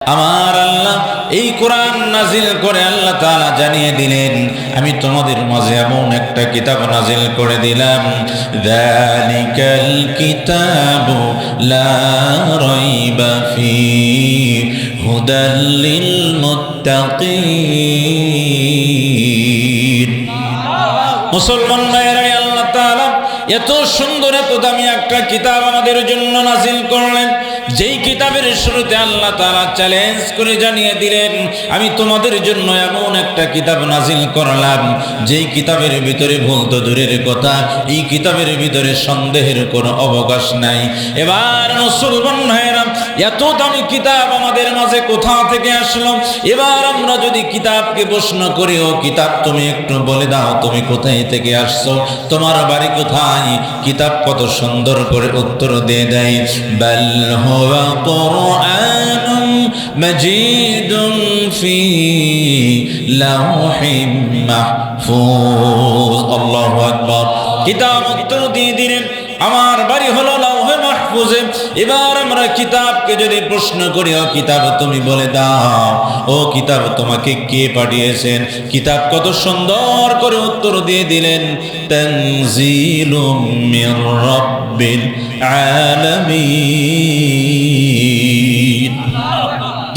আমার আল্লাহ এই কোরআন নাজিল করে আল্লাহ তাআলা জানিয়ে দিলেন, আমি তোমাদের মাঝে এমন একটা কিতাব নাজিল করে দিলাম, যালিকাল কিতাবু লা রাইবা ফীহি হুদাল লিল মুত্তাকিন। মুসলমান ভাইয়েরা, আল্লাহ তাআলা এত সুন্দর এত দামি একটা কিতাব আমাদের জন্য নাজিল করলেন, যেই কিতাবের শুরুতে আল্লাহ তাআলা চ্যালেঞ্জ করে জানিয়ে দিলেন, আমি তোমাদের জন্য এমন একটা কিতাব নাজিল করলাম, যেই কিতাবের ভিতরে ভুল তো দূরের কথা, এই কিতাবের ভিতরে সন্দেহের কোনো অবকাশ নাই। এবার মুসলমান ভাইয়েরা, এত দামি কিতাব আমাদের মাঝে কোথা থেকে আসলো? এবার আমরা যদি কিতাবকে প্রশ্ন করি, ও কিতাব তুমি একটু বলে দাও, তুমি কোথায় থেকে আসছো, তোমার বাড়ি কোথায়? কিতাব কত সুন্দর করে উত্তর দিয়ে দেয়, বাল হুয়া কুরআনুম মাজিদুন ফি লাওহিম মাহফুজ। আল্লাহু আকবার। কিতাব উত্তর দিয়ে দিলেন, আমার বাড়ি হলো লাওহে মাহফুজে। এবার আমরা কিতাবকে যদি প্রশ্ন করি, ও কিতাব তুমি বলে দাও, ও কিতাব তোমাকে কে পাঠিয়েছেন? কিতাব কত সুন্দর করে উত্তর দিয়ে দিলেন, তানজিলুম মির রাব্বিল আলামিন।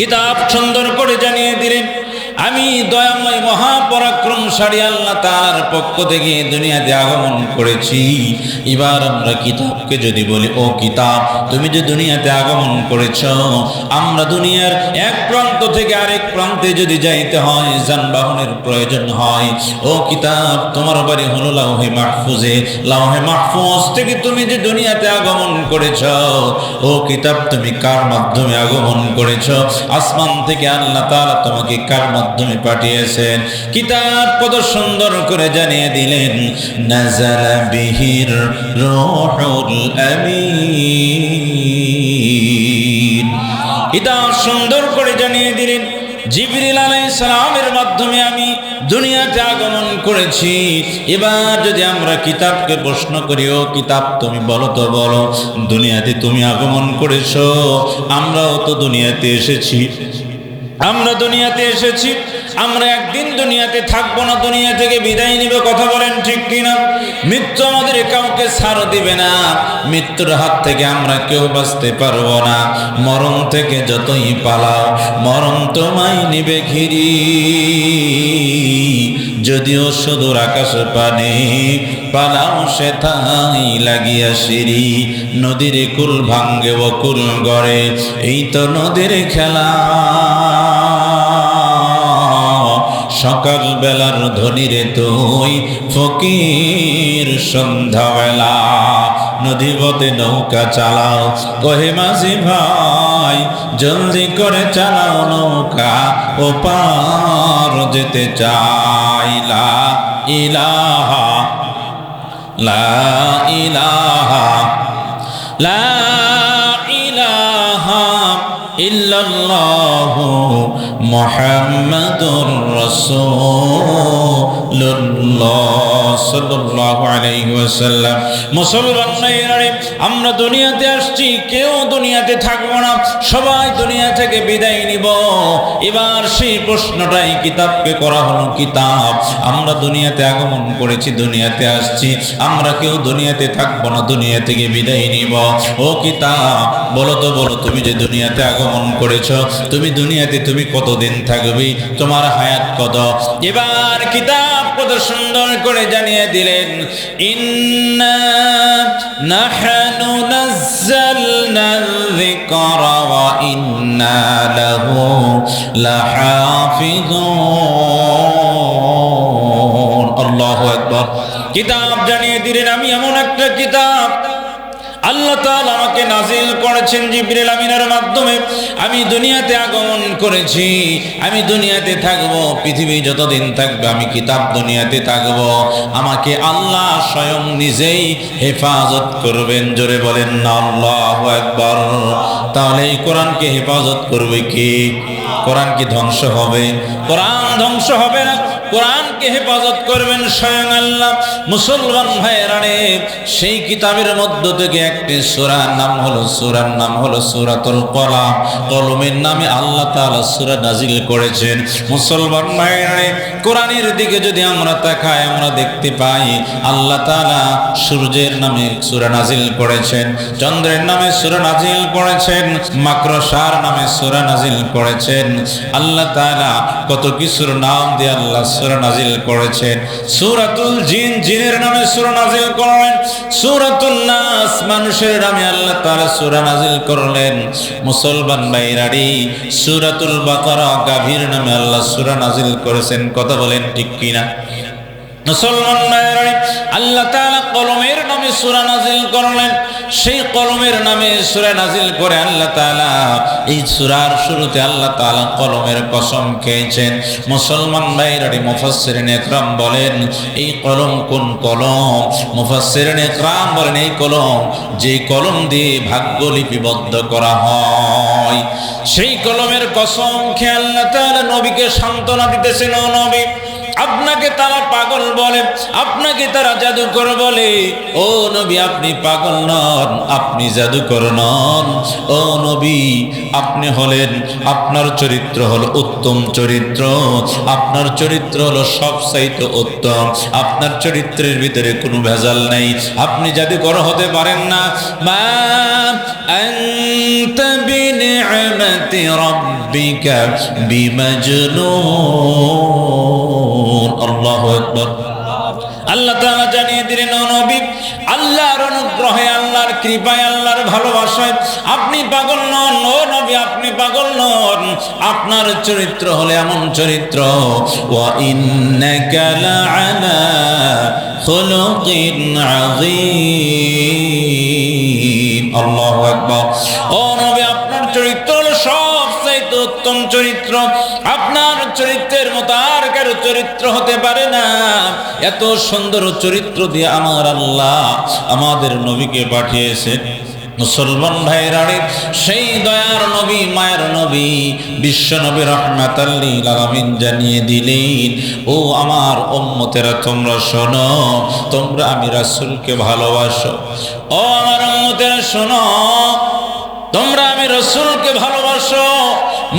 কিতাব সুন্দর করে জানিয়ে দিলেন, আমি দয়াময় মহাপরাক্রমশালী আল্লাহ তাআলার পক্ষ থেকে দুনিয়াতে আগমন করেছি। এবার আমরা কিতাবকে যদি বলি, ও কিতাব তুমি যে দুনিয়াতে আগমন করেছ, আমরা দুনিয়ার এক প্রান্ত থেকে আরেক প্রান্তে যদি যাইতে হয়, যানবাহনের প্রয়োজন হয়, ও কিতাব তোমার বাড়ি হলো লাওহে মাহফুজে, লাওহে মাহফুজ থেকে তুমি যে দুনিয়াতে আগমন করেছ, ও কিতাব তুমি কার মাধ্যমে আগমন করেছ? আসমান থেকে আল্লাহ তাআলা তোমাকে কার মাধ্যমে পাঠিয়েছেন? কিতাব কত সুন্দর করে জানিয়ে দিলেন, নাযালা বিহির রূহুল আমিন। কিতাব সুন্দর করে জানিয়ে দিলেন, জিবরিল আলাইহিস সালামের মাধ্যমে আমি দুনিয়াতে আগমন করেছি। এবার যদি আমরা কিতাবকে প্রশ্ন করি, ও কিতাব তুমি বলো তো বলো, দুনিয়াতে তুমি আগমন করেছো, আমরাও তো দুনিয়াতে এসেছি, আমরা দুনিয়াতে এসেছি, আমরা একদিন দুনিয়াতে থাকবো না, দুনিয়া থেকে বিদায় নিবে। কথা বলেন ঠিক কিনা? মৃত্যু আমাদের কাউকে ছাড় দিবে না, মৃত্যুর হাত থেকে আমরা কেউ বাঁচতে পারবো না। মরণ থেকে যতই পালাও, মরণ তোমায় নিবে ঘিরি। যদিও সুদূর আকাশ পানে পালাও সেথাই লাগিয়া সিঁড়ি, নদীর কুল ভাঙ্গে বকুল গড়ে, এই তো নদীর খেলা। সকাল বেলার ধনীরে তুই ফকির সন্ধ্যাবেলা, নদী পথে নৌকা চালাও, কহে মাঝি ভাই জলদি করে চালাও নৌকা, ও পার যেতে চাই। লা ইলাহা লা ইলাহা লা ইলাহা ইল্লাল্লাহু মুহাম্মাদুর রাসূলুল্লাহ সাল্লাল্লাহু আলাইহি ওয়াসাল্লাম। মুসলমান ভাইরা, আমরা দুনিয়াতে আসছি, কেউ দুনিয়াতে থাকবো না, সবাই দুনিয়া থেকে বিদায় নিব। এবার সেই প্রশ্নটাই কিতাবকে করা হলো, কিতাব আমরা দুনিয়াতে আগমন করেছি, দুনিয়াতে আসছি, আমরা কেউ দুনিয়াতে থাকবো না, দুনিয়া থেকে বিদায় নিব। ও কিতাব বলো তো বলো, তুমি যে দুনিয়াতে আগমন করেছো, তুমি দুনিয়াতে তুমি কতদিন থাকবে, তোমার হায়াত কত? এবার কিতাব কত সুন্দর করে জানিয়ে দিলেন, ইন্না নাহনু নাযালনা যিকরা ওয়া ইন্না লাহু লাহাফিজুন। আল্লাহু আকবার। কিতাব জানিয়ে দিলেন, আমি এমন একটা কিতাব আল্লাহ তাআলা আমাকে নাজিল করেছেন জিবরিল আমিনের মাধ্যমে, আমি দুনিয়াতে আগমন করেছি, আমি দুনিয়াতে থাকবো, পৃথিবী যতদিন থাকবে আমি কিতাব দুনিয়াতে থাকবো, আমাকে আল্লাহ স্বয়ং নিজেই হেফাজত করবেন। জোরে বলেন না আল্লাহু আকবার। তাহলে এই কোরআনকে হেফাজত করবে কে? কোরআন কি ধ্বংস হবে? কোরআন ধ্বংস হবে না। কোরআনকে হেফাজত করবেন স্বয়ং আল্লাহ। মুসলমান ভাইয়েরা রে, সেই কিতাবের মধ্য থেকে একটি সূরার নাম হলো সূরাতুল কলাম। কলমের নামে আল্লাহ তাআলা সূরা নাজিল করেছেন। মুসলমান ভাইয়েরা রে, কোরআনের দিকে যদি আমরা তাকাই, আমরা দেখতে পাই আল্লাহ তাআলা সূর্যের নামে সূরা নাজিল করেছেন, চন্দ্রের নামে সূরা নাজিল করেছেন, মাকড়সার নামে সূরা নাজিল করেছেন। আল্লাহ তাআলা কত কিছুর নাম দিয়ে আল্লাহ সূরা নাজিল করেছেন। সূরাতুল জিন, জিনের নামে সূরা নাজিল করলেন। সূরাতুন নাস, মানুষের নামে আল্লাহ তাআলা সূরা নাজিল করলেন। মুসলমান ভাইরা রে, সূরাতুল বাকারা, গাভীর নামে আল্লাহ সূরা নাজিল করেছেন। কথা বলেন ঠিক কিনা? মুসলমান ভাইরা রে, আল্লাহ তাআলা কলমের নামে সূরা নাজিল করলেন। সেই কলমের নামে সূরা নাজিল করে আল্লাহ তাআলা এই সূরার শুরুতে আল্লাহ তাআলা কলমের কসম খেয়েছেন। মুসলমান ভাইরা রে, মুফাসসিরিন ইকরাম বলেন এই কলম কোন কলম? মুফাসসিরিন ইকরাম বলেন এই কলম যে কলম দিয়ে ভাগ্য লিপিবদ্ধ করা হয়, সেই কলমের কসম খেয়ে আল্লাহ তাআলা নবীকে সান্ত্বনা দিতেছেন। ও নবী, আপনাকে তারা পাগল বলে, আপনাকে তারা জাদুকর বলে। ও নবী, আপনি পাগল নন, আপনি জাদুকর নন। ও নবী, আপনি হলেন, আপনার চরিত্র হলো উত্তম চরিত্র, আপনার চরিত্র হলো সবচাইতে উত্তম, আপনার চরিত্রের ভিতরে কোনো ভেজাল নেই, আপনি জাদুকর হতে পারেন না। মা আনতা বিনি'মাতি রাব্বিকা বিমাজনুন। আল্লাহু আকবার। আল্লাহ তাআলা জানিয়ে দিলেন, ও নবী, আল্লাহর অনুগ্রহে, আল্লাহর কৃপায়, আল্লাহর ভালোবাসায় আপনি পাগল নন। ও নবী, আপনি পাগল নন, আপনার চরিত্র হলো এমন চরিত্র। ওয়া ইন্নাকা লাআলা খুলুকিন আযীম। আল্লাহু আকবার। ও নবী, আপনার চরিত্র হলো সবচাইতে উত্তম চরিত্র, আপনার চরিত্রের মতো আর কারো চরিত্র হতে পারে না। এত সুন্দর চরিত্র দিয়ে আমার আল্লাহ আমাদের নবীকে পাঠিয়েছেন। মুসলমান ভাইরা রে, সেই দয়ার নবী, মায়ের নবী, বিশ্ব নবী রাহমাতাল লিল আলামিন জানিয়ে দিলেন, ও আমার উম্মতেরা, তোমরা শোনো, তোমরা আমি রাসূলকে ভালোবাসো। ও আমার উম্মতেরা শোনো, তোমরা আমি রাসূলকে ভালোবাসো।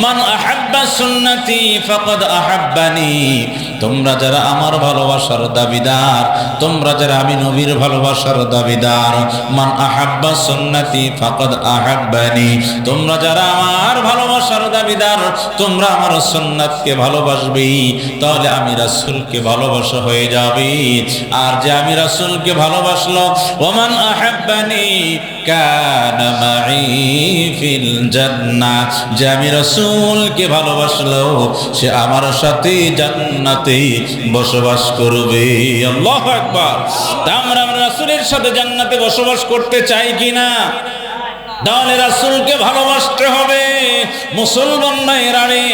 মান আহাব্বা সুন্নতি ফাকাদ আহাব্বানি। তোমরা যারা আমার ভালোবাসার দাবিদার, তোমরা যারা আমি নবীর ভালোবাসার দাবিদার, মান আহাব্বা সুন্নতি ফাকাদ আহাব্বানি। তোমরা যারা আমার ভালোবাসার দাবিদার, তোমরা আমার সুন্নাতকে ভালোবাসবে, তাহলে আমি রাসূলকে ভালোবাসা হয়ে যাবে। আর যে আমি রাসূলকে ভালোবাসলো, ওমান আহাব্বানি কানা মাই ফিল জান্নাহ, যে আমি রাসূলকে ভালোবাসলো সে আমার সাথে জান্নাতে বসবাস করবে। আল্লাহু আকবার। আমরা রাসূলের সাথে জান্নাতে বসবাস করতে চাই কিনা? তাহলে রাসূলকে ভালোবাসতে হবে। মুসলমান ভাইরা রে,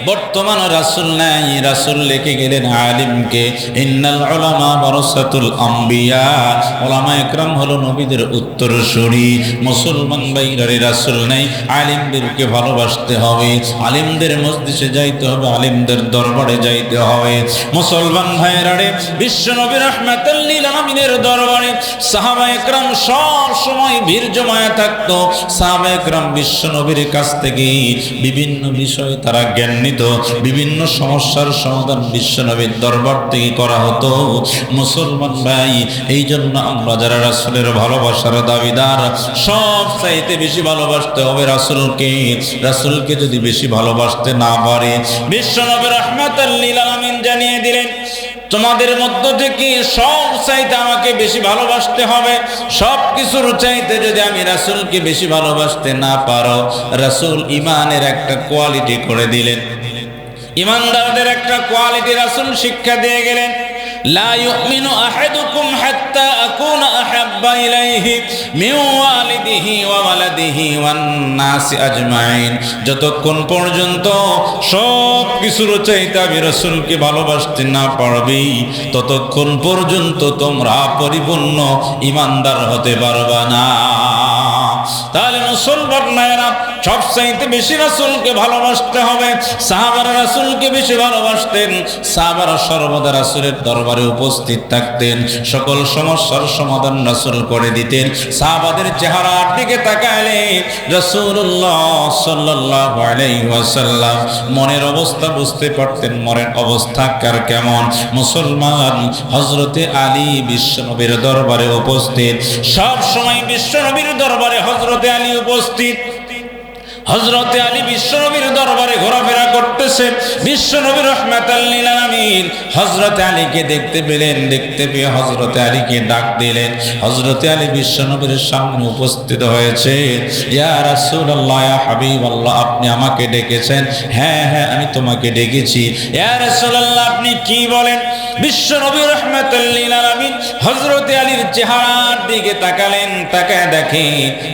বর্তমান রাসূল নাই, রাসূল লিখে গেলেন আলিমকে। ইন্নাল উলামা ওয়ারাসাতুল আম্বিয়া, উলামা ইকরাম হলো নবীদের উত্তরসূরি। মুসলমান ভাইরা রে, রাসূল নাই, আলিমদেরকে ভালোবাসতে হবে, আলিমদের মজলিসে যাইতে হবে, আলিমদের দরবারে যাইতে হবে। মুসলমান ভাইরা রে, বিশ্ব নবী রাহমাতুল লিল আলামিনের দরবারে সাহাবা ইকরাম সব সময় ভিড় জমায়ে থাকতো। সাহাবায়ে কেরাম বিশ্ব নবীর কাছ থেকে বিভিন্ন বিষয়ে তারা জ্ঞান নিত, বিভিন্ন সমস্যার সমাধান বিশ্ব নবীর দরবার থেকে করা হতো। মুসলমান ভাই, এই জন্য আমরা যারা রাসূলের ভালোবাসার দাবিদার, সব চাইতে বেশি ভালোবাসতে হবে রাসূলকে। রাসূলকে যদি বেশি ভালোবাসতে না পারে, বিশ্ব নবী রাহমাতুল লিল আলামিন জানিয়ে দিলেন, তোমাদের মধ্য থেকে সব চাইতে আমাকে বেশি ভালোবাসতে হবে। সব কিছুর চাইতে যদি আমি রাসূলকে বেশি ভালোবাসতে না পারো, রাসূল ঈমানের একটা কোয়ালিটি করে দিলেন, ঈমানদারদের একটা কোয়ালিটি রাসূল শিক্ষা দিয়ে গেলেন। লা ইউমিনু আহাদুকুম হাত্তা আকুনা আহাব্বা ইলাইহি মিন ওয়ালিদিহি ওয়া ওয়ালাদিহি ওয়ান নাসি আজমাইন। যতক্ষণ পর্যন্ত সব কিছুর চাইতে আমি রাসূলকে ভালোবাসতে না পারবে, ততক্ষণ পর্যন্ত তোমরা পরিপূর্ণ ঈমানদার হতে পারবে না। তাহলে মুসলমান মায়েরা, সবচাইতে বেশি রাসূলকে ভালোবাসতে হবে। সাহাবারা রাসূলকে বেশি ভালোবাসতেন। সাহাবারা সর্বদা রাসূলের দরবারে উপস্থিত থাকতেন, সকল সমস্যার সমাধান রাসূল করে দিতেন। সাহাবাদের চেহারার দিকে তাকালে রাসূলুল্লাহ সাল্লাল্লাহু আলাইহি ওয়াসাল্লাম মনের অবস্থা বুঝতে পারতেন, মনের অবস্থা কার কেমন। মুসলমান হযরতে আলী বিশ্বনবীর দরবারে উপস্থিত, সব সময় বিশ্বনবীর দরবারে হযরতে আলী উপস্থিত। হযরতে আলী বিশ্বনবীর দরবারে ঘোরাফেরা করতেছে। বিশ্বনবী রাহমাতাল লিল আলামিন হযরতে আলীকে দেখতে পেলেন, দেখতে পেয়ে হযরতে আলীকে ডাক দিলেন। হযরতে আলী বিশ্বনবীর সামনে উপস্থিত হয়েছে। ইয়া রাসূলুল্লাহ, ইয়া হাবিবাল্লাহ, আপনি আমাকে ডেকেছেন? হ্যাঁ হ্যাঁ, আমি তোমাকে ডেকেছি। ইয়া রাসূলুল্লাহ, আপনি কি বলেন? বিশ্বনবী রাহমাতাল লিল আলামিন হযরতে আলীর চেহারার দিকে তাকালেন, তাকায় দেখে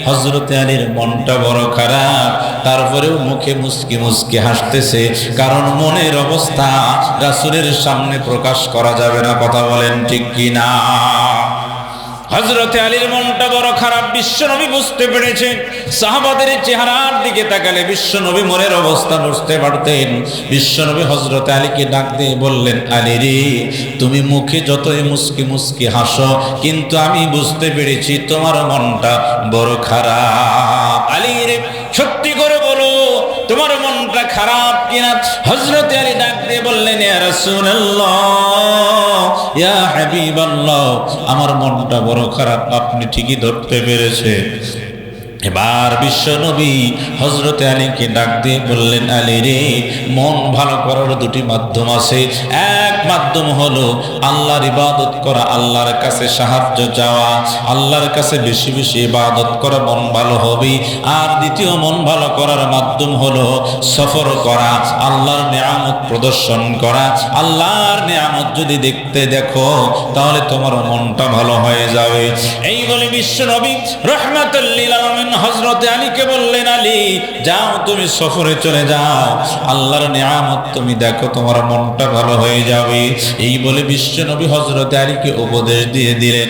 হযরতে আলীর মনটা বড় খারাপ, তারপরেও মুখে মুস্কি মুস্কি হাসতেছে, কারণ মনের অবস্থা রাসূলের সামনে প্রকাশ করা যাবে না। কথা বলেন ঠিক কি না? হযরতে আলীর মনটা বড় খারাপ, বিশ্বনবী বুঝতে পেরেছেন। সাহাবাদের চেহারার দিকে তাকালে বিশ্বনবী মনের অবস্থা বুঝতে পারতেন। বিশ্বনবী হযরতে আলীকে ডাক দিয়ে বললেন, আলী রে, তুমি মুখে যতই মুস্কি মুস্কি হাসো, কিন্তু আমি বুঝতে পেরেছি তোমার মনটা বড় খারাপ। আলী রে, সত্যি করে বলো, তোমার মনটা খারাপ কিনা? হযরতে আলী ডাক দিয়ে বললেন, ইয়া রাসূলুল্লাহ, ইয়া হাবিবাল্লাহ, আমার মনটা বড় খারাপ, আপনি ঠিকই ধরতে পেরেছে। এবার বিশ্বনবী হযরতে আলীকে ডাক দিয়ে বললেন, আলী রে, মন ভালো করার দুটি মাধ্যম আছে। এক মাধ্যম হলো আল্লাহর ইবাদত করা, আল্লাহর কাছে সাহায্য চাওয়া, আল্লাহর কাছে বেশি বেশি ইবাদত করা, মন ভালো হবে। আর দ্বিতীয় মন ভালো করার মাধ্যম হলো সফর করা, আল্লাহর নিয়ামত প্রদর্শন করা। আল্লাহর নিয়ামত যদি দেখো, তাহলে তোমার মনটা ভালো হয়ে যাবে। এই বলে বিশ্বনবী রাহমাতুল লিল আলামিন হযরতে আলীকে বললেন, আলী, যাও, তুমি সফরে চলে যাও, আল্লাহর নিয়ামত তুমি দেখো, তোমার মনটা ভালো হয়ে যাবে। এই বলে বিশ্বনবী হযরতে আলীকে উপদেশ দিয়ে দিলেন।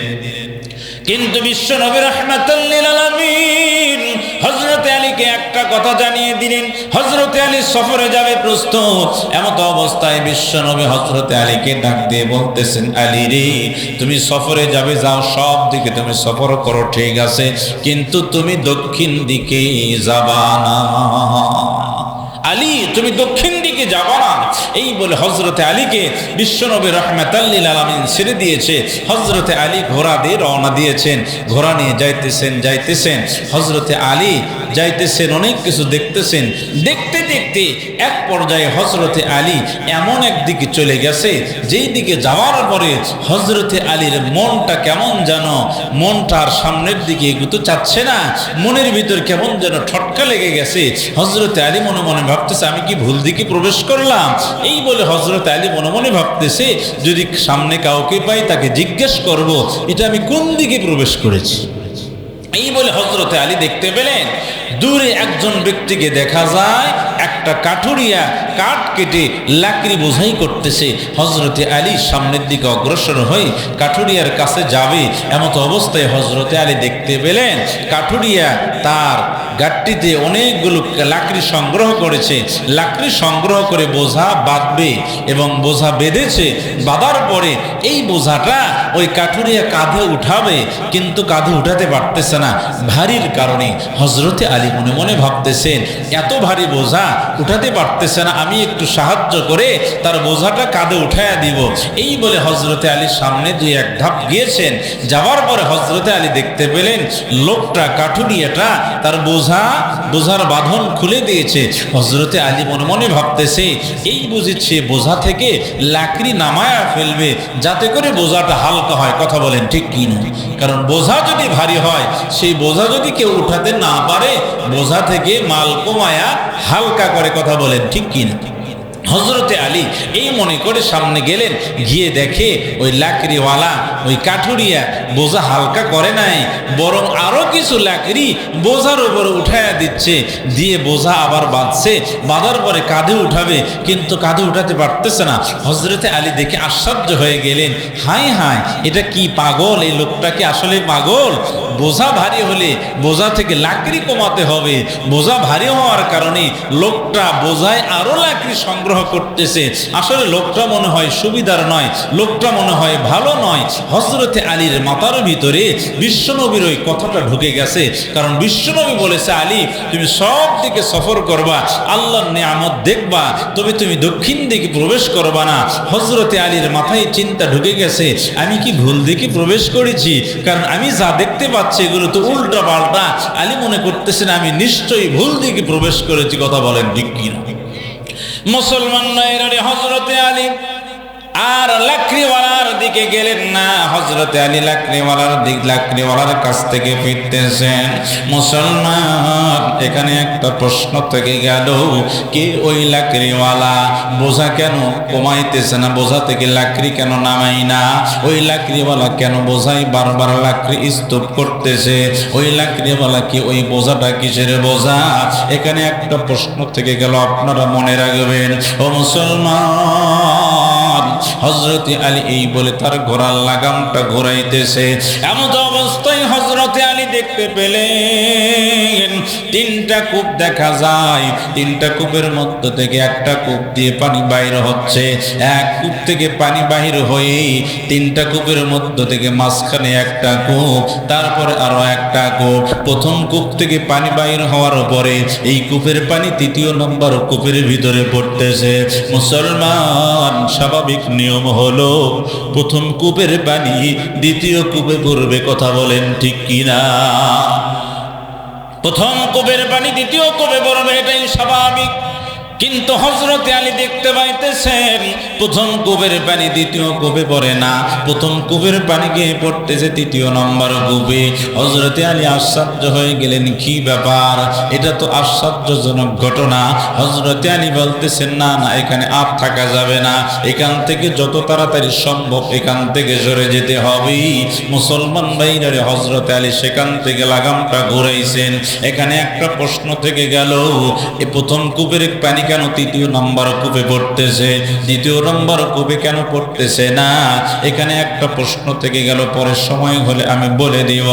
কিন্তু বিশ্বনবী রাহমাতুল লিল আলামিন হযরতে আলীকে একটা কথা জানিয়ে দিলেন, হযরতে আলী সফরে যাবে প্রস্তুত। এমত অবস্থায় বিশ্বনবী হযরতে আলীকে ডাক দিয়ে বলতেছেন, আলী রে, তুমি সফরে যাবে, যাও, সব দিকে তুমি সফর করো, ঠিক আছে, কিন্তু তুমি দক্ষিণ দিকে যাবা না। আলী, তুমি দক্ষিণ দিকে যাবা না। এই বলে হযরতে আলীকে বিশ্বনবী রাহমাতুল লিল আলামিন ছেড়ে দিয়েছে। হযরতে আলী ঘোড়া দিয়ে রওনা দিয়েছেন, ঘোড়া নিয়ে যাইতেছেন। হযরতে আলী যাইতেছেন, অনেক কিছু দেখতেছেন। দেখতে দেখতে এক পর্যায়ে হযরতে আলী এমন একদিকে চলে গেছে, যেই দিকে যাওয়ার পরে হযরতে আলীর মনটা কেমন যেন, মনটা আর সামনের দিকে এগুতে চাচ্ছে না, মনের ভিতর কেমন যেন ঠটকা লেগে গেছে। হযরতে আলী মনে মনে ভাবতেছে, আমি কি ভুল দিকে প্রবেশ করলাম? এই বলে হযরতে আলী মনে মনে ভাবতেছে, যদি সামনে কাউকে পাই তাকে জিজ্ঞেস করব, এটা আমি কোন দিকে প্রবেশ করেছি। এই বলে হযরতে আলী দেখতে পেলেন দূরে একজন ব্যক্তিকে দেখা যায়, একটা কাঠুরিয়া কাঠ কেটে লাকড়ি বোঝাই করতেছে। হযরতে আলী সামনের দিকে অগ্রসর হয়ে কাঠুরিয়ার কাছে যাবে, এমত অবস্থায় হযরতে আলী দেখতে পেলেন কাঠুরিয়া তার গাট্টিতে অনেকগুলো লাকড়ি সংগ্রহ করেছে। লাকড়ি সংগ্রহ করে বোঝা বাঁধবে এবং বোঝা বেঁধেছে। বাঁধার পরে এই বোঝাটা ওই কাঠুরিয়া কাঁধে উঠাবে, কিন্তু কাঁধে উঠাতে পারতেছে না ভারীর কারণে। হযরতে আলী মনে মনে ভাবতেছেন, এত ভারী বোঝা উঠাতে পারতেছে না, আমি একটু সাহায্য করে তার বোঝাটা কাঁধে উঠাইয়া দিব। এই বলে হযরতে আলী সামনে দুই এক ধাপ গিয়েছেন। যাওয়ার পরে হযরতে আলী দেখতে পেলেন লোকটা, কাঠুরিয়াটা তার বোঝার বাঁধন খুলে দিয়েছে। হযরতে আলী মনে মনে ভাবতেছে, এই বুঝেছে বোঝা থেকে লাকড়ি নামায়া ফেলবে, যাতে করে বোঝাটা হালকা হয়। কথা বলেন ঠিক কি না? কারণ বোঝা যদি ভারী হয়, সেই বোঝা যদি কেউ উঠাতে না পারে, বোঝা থেকে মাল কমায়া হালকা করে। কথা বলেন ঠিক কি না? হযরতে আলী এই মনে করে সামনে গেলেন, গিয়ে দেখে ওই লাকড়িওয়ালা, ওই কাঠুরিয়া বোঝা হালকা করে নাই, বরং আরো কিছু লাকড়ি বোঝার উপরে উঠাইয়া দিচ্ছে, দিয়ে বোঝা আবার বাঁধছে। বাঁধার পরে কাঁধে উঠাবে, কিন্তু কাঁধে উঠাতে পারতেছে না। হযরতে আলী দেখে আশ্চর্য হয়ে গেলেন, হায় হায়, এটা কি পাগল? এই লোকটা কি আসলে পাগল? বোঝা ভারী হলে বোঝা থেকে লাকড়ি কমাতে হবে। বোঝা ভারী হওয়ার কারণে লোকটা বোঝায় আরো লাকড়ি সংগ্রহ করতেছে। আসলে লোকটা মনে হয় সুবিধার নয়, লোকটা মনে হয় ভালো নয়। হযরতে আলীর মাথার ভিতরে বিশ্বনবীর ওই কথাটা ঢুকে গেছে। কারণ বিশ্বনবী বলেছে, আলী তুমি সব দিকে সফর করবা, আল্লাহর নিয়ামত দেখবা, তবে তুমি দক্ষিণ দিকে প্রবেশ করবা না। হযরতে আলীর মাথায় চিন্তা ঢুকে গেছে, আমি কি ভুল দিকে প্রবেশ করেছি? কারণ আমি যা দেখতে পাচ্ছি এগুলো তো উল্টা পাল্টা। আলী মনে করতেছেন আমি নিশ্চয়ই ভুল দিকে প্রবেশ করেছি। কথা বলেন ঠিক কিনা? মুসলমান নাইরে হযরতে আলী আর লাকড়িওয়ালার দিকে গেলেন না। হযরতে আলী লাকড়িওয়ালার কাছ থেকে ফিরতেছেন। মুসলমান, এখানে একটা প্রশ্ন থেকে গেল, কে ওই লাকড়িওয়ালা? বোঝা কেন কমাইতেছে না? বোঝা থেকে লাকড়ি কেন নামাই না? ওই লাকড়িওয়ালা কেন বোঝাই বারবার লাকড়ি স্তূপ করতেছে? ওই লাকড়িওয়ালা কি ওই বোঝাটা কিসের বোঝা? এখানে একটা প্রশ্ন থেকে গেল, আপনারা মনে রাখবেন। ও মুসলমান, হযরতে আলী এই বলে তার ঘোড়ার লাগামটা ঘোরাইতেছে। এমন অবস্থায় হযরতে আলী দেখতে পেলেন তিনটা কূপ দেখা যায়। তিনটা কূপের মধ্য থেকে একটা কূপ দিয়ে পানি বাইর হচ্ছে। এক কূপ থেকে পানি বাহির হয়ে তিনটা কূপের মধ্য থেকে মাঝখানে একটা কূপ, তারপরে আরো একটা কূপ। প্রথম কূপ থেকে পানি বাহির হওয়ার পরে এই কূপের পানি তৃতীয় নম্বর কূপের ভিতরে পড়তেছে। মুসলমান, স্বাভাবিক নিয়ম হলো প্রথম কূপের পানি দ্বিতীয় কূপে পড়বে। কথা বলেন ঠিক কিনা? প্রথম কূপের পানি দ্বিতীয় কূপে পড়বে, এটাই স্বাভাবিক। কিন্তু হযরতে আলী দেখতে পাইতেছেন প্রথম কূপের পানি দ্বিতীয় কূপে পড়ে না, প্রথম কূপের পানি গিয়ে পড়তেছে তৃতীয় নম্বর কূপে। হযরতে আলী আশ্চর্য হয়ে গেলেন, কি ব্যাপার? এটা তো আশ্চর্যজনক ঘটনা। হযরতে আলী বলতেছেন, না না, এখানে আর থাকা যাবে না, এখান থেকে যত তাড়াতাড়ি সম্ভব এখান থেকে সরে যেতে হবে। মুসলমান ভাইরা, হযরতে আলী সেখান থেকে লাগামটা ঘুরাইছেন। এখানে একটা প্রশ্ন থেকে গেল, এই প্রথম কূপের পানি কেন তৃতীয় নম্বর কূপে পড়তেছে, দ্বিতীয় নম্বর কূপে কেন পড়তেছে না? এখানে একটা প্রশ্ন থেকে গেল, পরের সময় হলে আমি বলে দিব।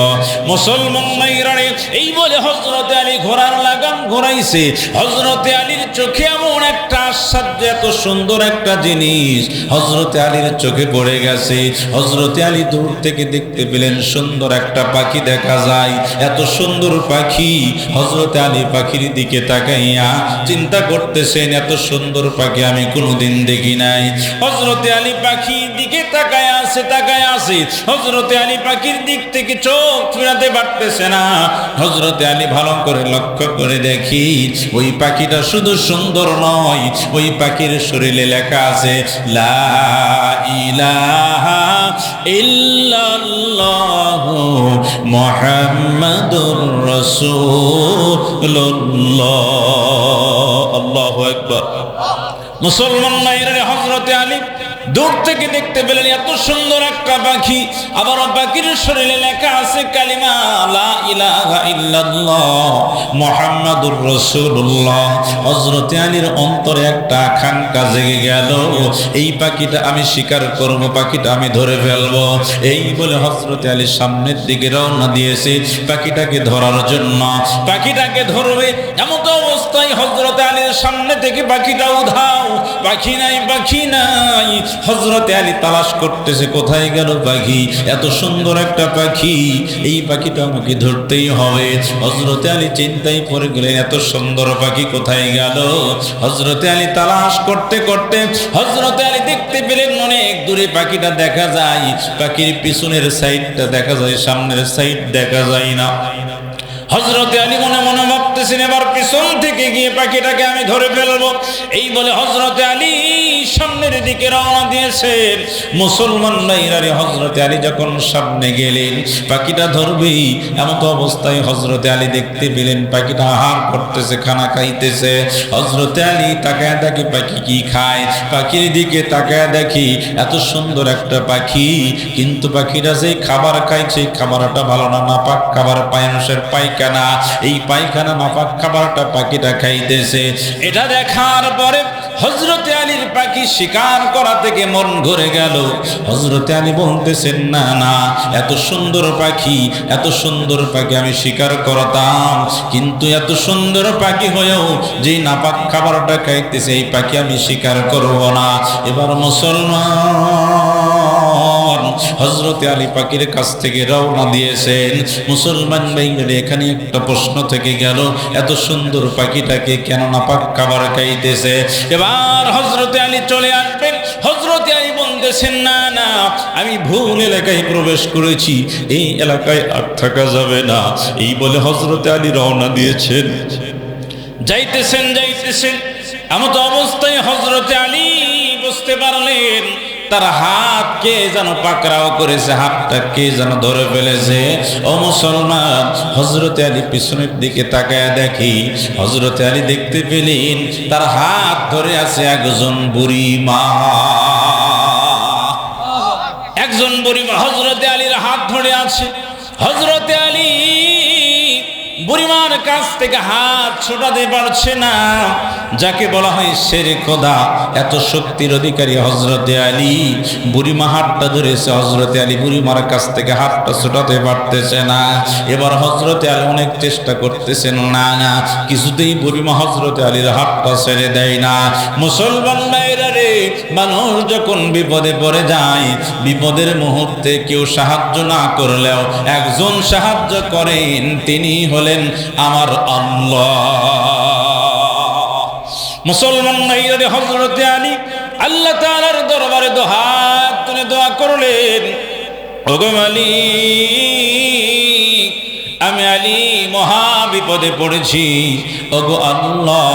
মুসলমান ভাইরা, এই বলে হযরতে আলী ঘোড়ার লাগাম ঘোরাইছে। হযরতে আলীর চোখে এমন একটা আশ্চর্য, এত সুন্দর একটা জিনিস হযরতে আলীর চোখে পড়ে গেছে। হযরতে আলী দূর থেকে দেখতে পেলেন সুন্দর একটা পাখি দেখা যায়। এত সুন্দর পাখি, হযরতে আলী পাখির দিকে তাকাইয়া চিন্তা করতেছেন, এত সুন্দর পাখি আমি কোনোদিন দেখি নাই। হযরতে আলী পাখির দিকে তাকায় আছে। হযরতে আলী পাখির দিক থেকে চোখ ফেরাতে পারতেছে না। হযরতে আলী ভালো করে লক্ষ্য করে দেখি, ওই পাখিটা শুধু সুন্দর নয়, ওই পাখির শরীরে লেখা আছে লা ইলাহা ইল্লাল্লাহু মুহাম্মাদুর রাসূলুল্লাহ। আল্লাহু আকবার। মুসলমান ভাইরা, হযরতে আলী দূর থেকে দেখতে পেলেন এত সুন্দর একটা পাখি, আবার পাখির শরীরে লেখা আছে কালিমা লা ইলাহা ইল্লাল্লাহ মুহাম্মাদুর রাসূলুল্লাহ। হযরতে আলীর অন্তরে একটা আকাঙ্ক্ষা জেগে গেল, এই পাখিটা আমি শিকার করব, পাখিটা আমি ধরে ফেলবো। এই বলে হযরতে আলী সামনের দিকে রওনা দিয়েছে পাখিটাকে ধরার জন্য। পাখিটাকে ধরবে, এমন অবস্থায় হযরতে আলীর সামনে থেকে পাখিটা উধাও। পাখি নাই, পাখি নাই। হযরতে আলী তালাশ করতেছে, কোথায় গেল পাখি? এত সুন্দর একটা পাখি, এই পাখিটা আমাকে ধরতেই হবে। হযরতে আলী চিন্তায় পড়ে গেলেন, এত সুন্দর পাখি কোথায় গেল? হযরতে আলী তালাশ করতে করতে হযরতে আলী দেখতে পেলেন অনেক দূরে পাখিটা দেখা যায়। পাখির পিছনের সাইডটা দেখা যায়, সামনের সাইড দেখা যায় না। হযরতে আলী মনে মনে ভাবতেছেন, এবার পিছন থেকে গিয়ে পাখিটাকে আমি ধরে ফেলবো। এই বলে হযরতে আলী সামনের দিকে রওনা দিয়েছেন। মুসলমান ভাইরা, হযরতে আলী যখন সামনে গেলেন পাখিটা ধরবেই, এমন অবস্থায় হযরতে আলী দেখতে পেলেন পাখিটা আহার করতেছে, খানা খাইতেছে। হযরতে আলী তাকায় দেখি পাখি কি খায়। পাখির দিকে তাকায় দেখি এত সুন্দর একটা পাখি, কিন্তু পাখিটা যে খাবার খাইছে খাবারটা ভালো না, নাপাক খাবার, মানুষের পায়খানা। এই পায়খানা নাপাক খাবারটা পাখিটা খাইতেছে। এটা দেখার পরে হযরতে আলীর পাখি শিকার করা থেকে মন ঘুরে গেল। হযরতে আলী বলতেছেন, না না, এত সুন্দর পাখি, এত সুন্দর পাখি আমি শিকার করতাম, কিন্তু এত সুন্দর পাখি হয়েও যে নাপাক খাবারটা খাইতেছে এই পাখি আমি শিকার করব না। এবার মুসলমান হযরতে আলী পাখির কাছ থেকে রওনা দিয়েছেন। মুসলমান ভাইদের এখানে একটা প্রশ্ন থেকে গেল, এত সুন্দর পাখিটাকে কেন নাপাক খাবার খাইতেছে? এবার হযরতে আলী চলে আসবেন। হযরতে আলী বলতেছেন, না না, আমি ভুল এলাকায় প্রবেশ করেছি, এই এলাকায় আর থাকা যাবে না। এই বলে হযরতে আলী রওনা দিয়েছেন। যাইতেছেন এমত অবস্থায় হযরতে আলী বুঝতে পারলেন তার হাত কে যেন পাকড়াও করেছে, হাতটা কে যেন ধরে ফেলেছে। ও মুসলমান, হযরতে আলী পিছনের দিকে তাকায় দেখি, হযরতে আলী দেখতে পেলেন তার হাত ধরে আছে একজন বুড়ি মা। একজন বুড়ি মা হযরতে আলীর হাত ধরে আছে। হযরতে আলী বুড়িমার কাছ থেকে হাত ছোটাতে পারছে না, যাকে বলা হয় শেরে খোদা। এত শক্তির অধিকারী হযরতে আলী, বুড়িমা হাতটা ধরেছে, হযরতে আলী বুড়িমার কাছ থেকে হাতটা ছোটাতে পারতেছে না। এবার হযরতে আলী অনেক চেষ্টা করতেছেন, না না, কিছুতেই বুড়িমা হযরতে আলীর হাতটা ছেড়ে দেয় না। মুসলমান ভাইরা রে, মানুষ যখন বিপদে পড়ে যায়, বিপদের মুহূর্তে কেউ সাহায্য না করলেও একজন সাহায্য করেন, তিনি হলেন আমার আল্লাহ। মুসলমান ভাইরা রে, হযরতে আলী আল্লাহ তাআলার দরবারে দুহাত তুলে দোয়া করলেন, ওগো মালিক, আমি আলী মহা বিপদে পড়েছি, ওগো আল্লাহ,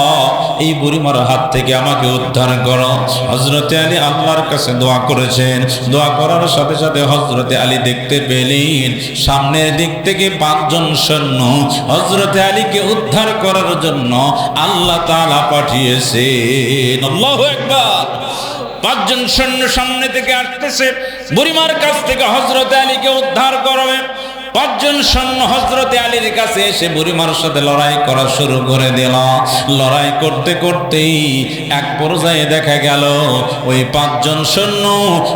এই বুড়িমার হাত থেকে আমাকে উদ্ধার করো। হযরতে আলী আল্লাহর কাছে দোয়া করেছেন। দোয়া করার সাথে সাথে হযরতে আলী দেখতে পেলেন সামনের দিক থেকে 5 জন সৈন্য হযরতে আলীকে উদ্ধার করার জন্য আল্লাহ তাআলা পাঠিয়েছেন। আল্লাহু আকবার। 5 জন সৈন্য সামনে থেকে আসতেছে, বুড়িমার কাছ থেকে হযরতে আলীকে উদ্ধার করবে। 5 জন সৈন্য হযরতে আলীর কাছে এসে বুড়িমার সাথে লড়াই করা শুরু করে দিল। লড়াই করতে করতেই এক পর্যায়ে দেখা গেল ওই 5 জন সৈন্য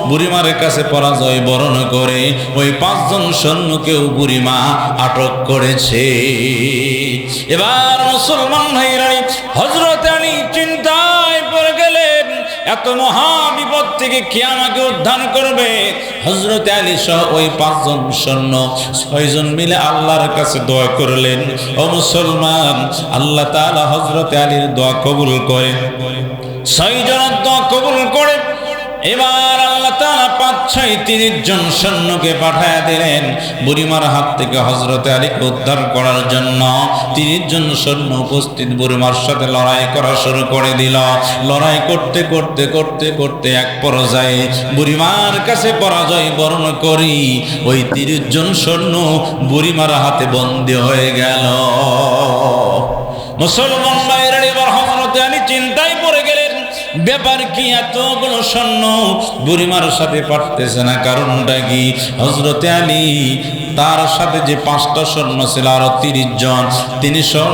বুড়িমার কাছে পরাজয় বরণ করে ওই 5 জন সৈন্যকেও বুড়িমা আটক করেছে। এবার মুসলমান ভাইরা, হযরতে আলী চিন্তায় পড়ে গেলেন, এত মহা বিপদ থেকে কে আমাকে উদ্ধার করবে? হযরতে আলী সহ ওই 5 জন সৈন্য 6 জন মিলে আল্লাহর কাছে দোয়া করলেন। ও মুসলমান, আল্লাহ তাআলা হযরতে আলীর দোয়া কবুল করে 6 জনের দোয়া কবুল করে। এবার আল্লাহ তাআলা 5-6 30 জন সৈন্যকে পাঠিয়ে দিলেন বুড়িমার হাত থেকে হযরতে আলীকে উদ্ধার করার জন্য। 30 জন সৈন্য উপস্থিত বুড়িমার সাথে লড়াই করা শুরু করে দিল। লড়াই করতে করতে করতে করতে এক পর্যায়ে বুড়িমার কাছে পরাজয় বরণ করি ওই 30 জন সৈন্য বুড়িমার হাতে বন্দী হয়ে গেল। মুসলমান ভাইরা, এবার হযরতে আলী চিন্তায় পড়ে গেলেন, ব্যাপার কি? এতগুলো সৈন্য বুড়িমার সাথে পারতেছে না, কারণটা কি? হযরতে আলী তার সাথে যে 5টা সৈন্য ছিল আরো 30 জন, তিনি সহ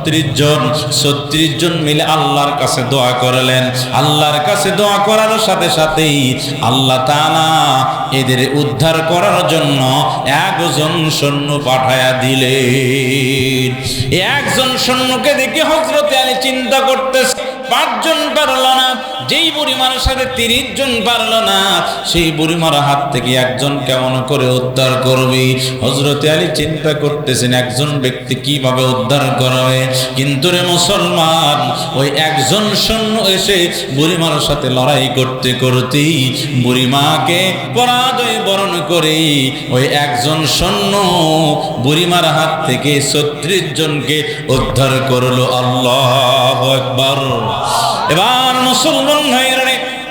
36 জন মিলে আল্লাহর কাছে দোয়া করলেন। আল্লাহর কাছে দোয়া করার সাথে সাথেই আল্লাহ তাআলা এদের উদ্ধার করার জন্য 1 জন সৈন্য পাঠায়া দিলেন। এই 1 জন সৈন্যকে দেখে হযরতে আলী চিন্তা করতেছে, 5 জন পারল না, যেই বুড়িমার সাথে 30 জন পারল না, সেই বুড়িমার হাত থেকে 1 জন কেমন করে উদ্ধার করবে? হযরতে আলী চিন্তা করতেছেন একজন ব্যক্তি কিভাবে উদ্ধার করবে। কিন্তু রে মুসলমান, ওই 1 জন সৈন্য এসে বুড়িমার সাথে লড়াই করতে করতেই বুড়িমাকে পরাজয় বরণ করে ওই 1 জন সৈন্য বুড়িমার হাত থেকে 36 জনকে উদ্ধার করলো। আল্লাহু আকবার। এবার মুসলমান ভাইরা,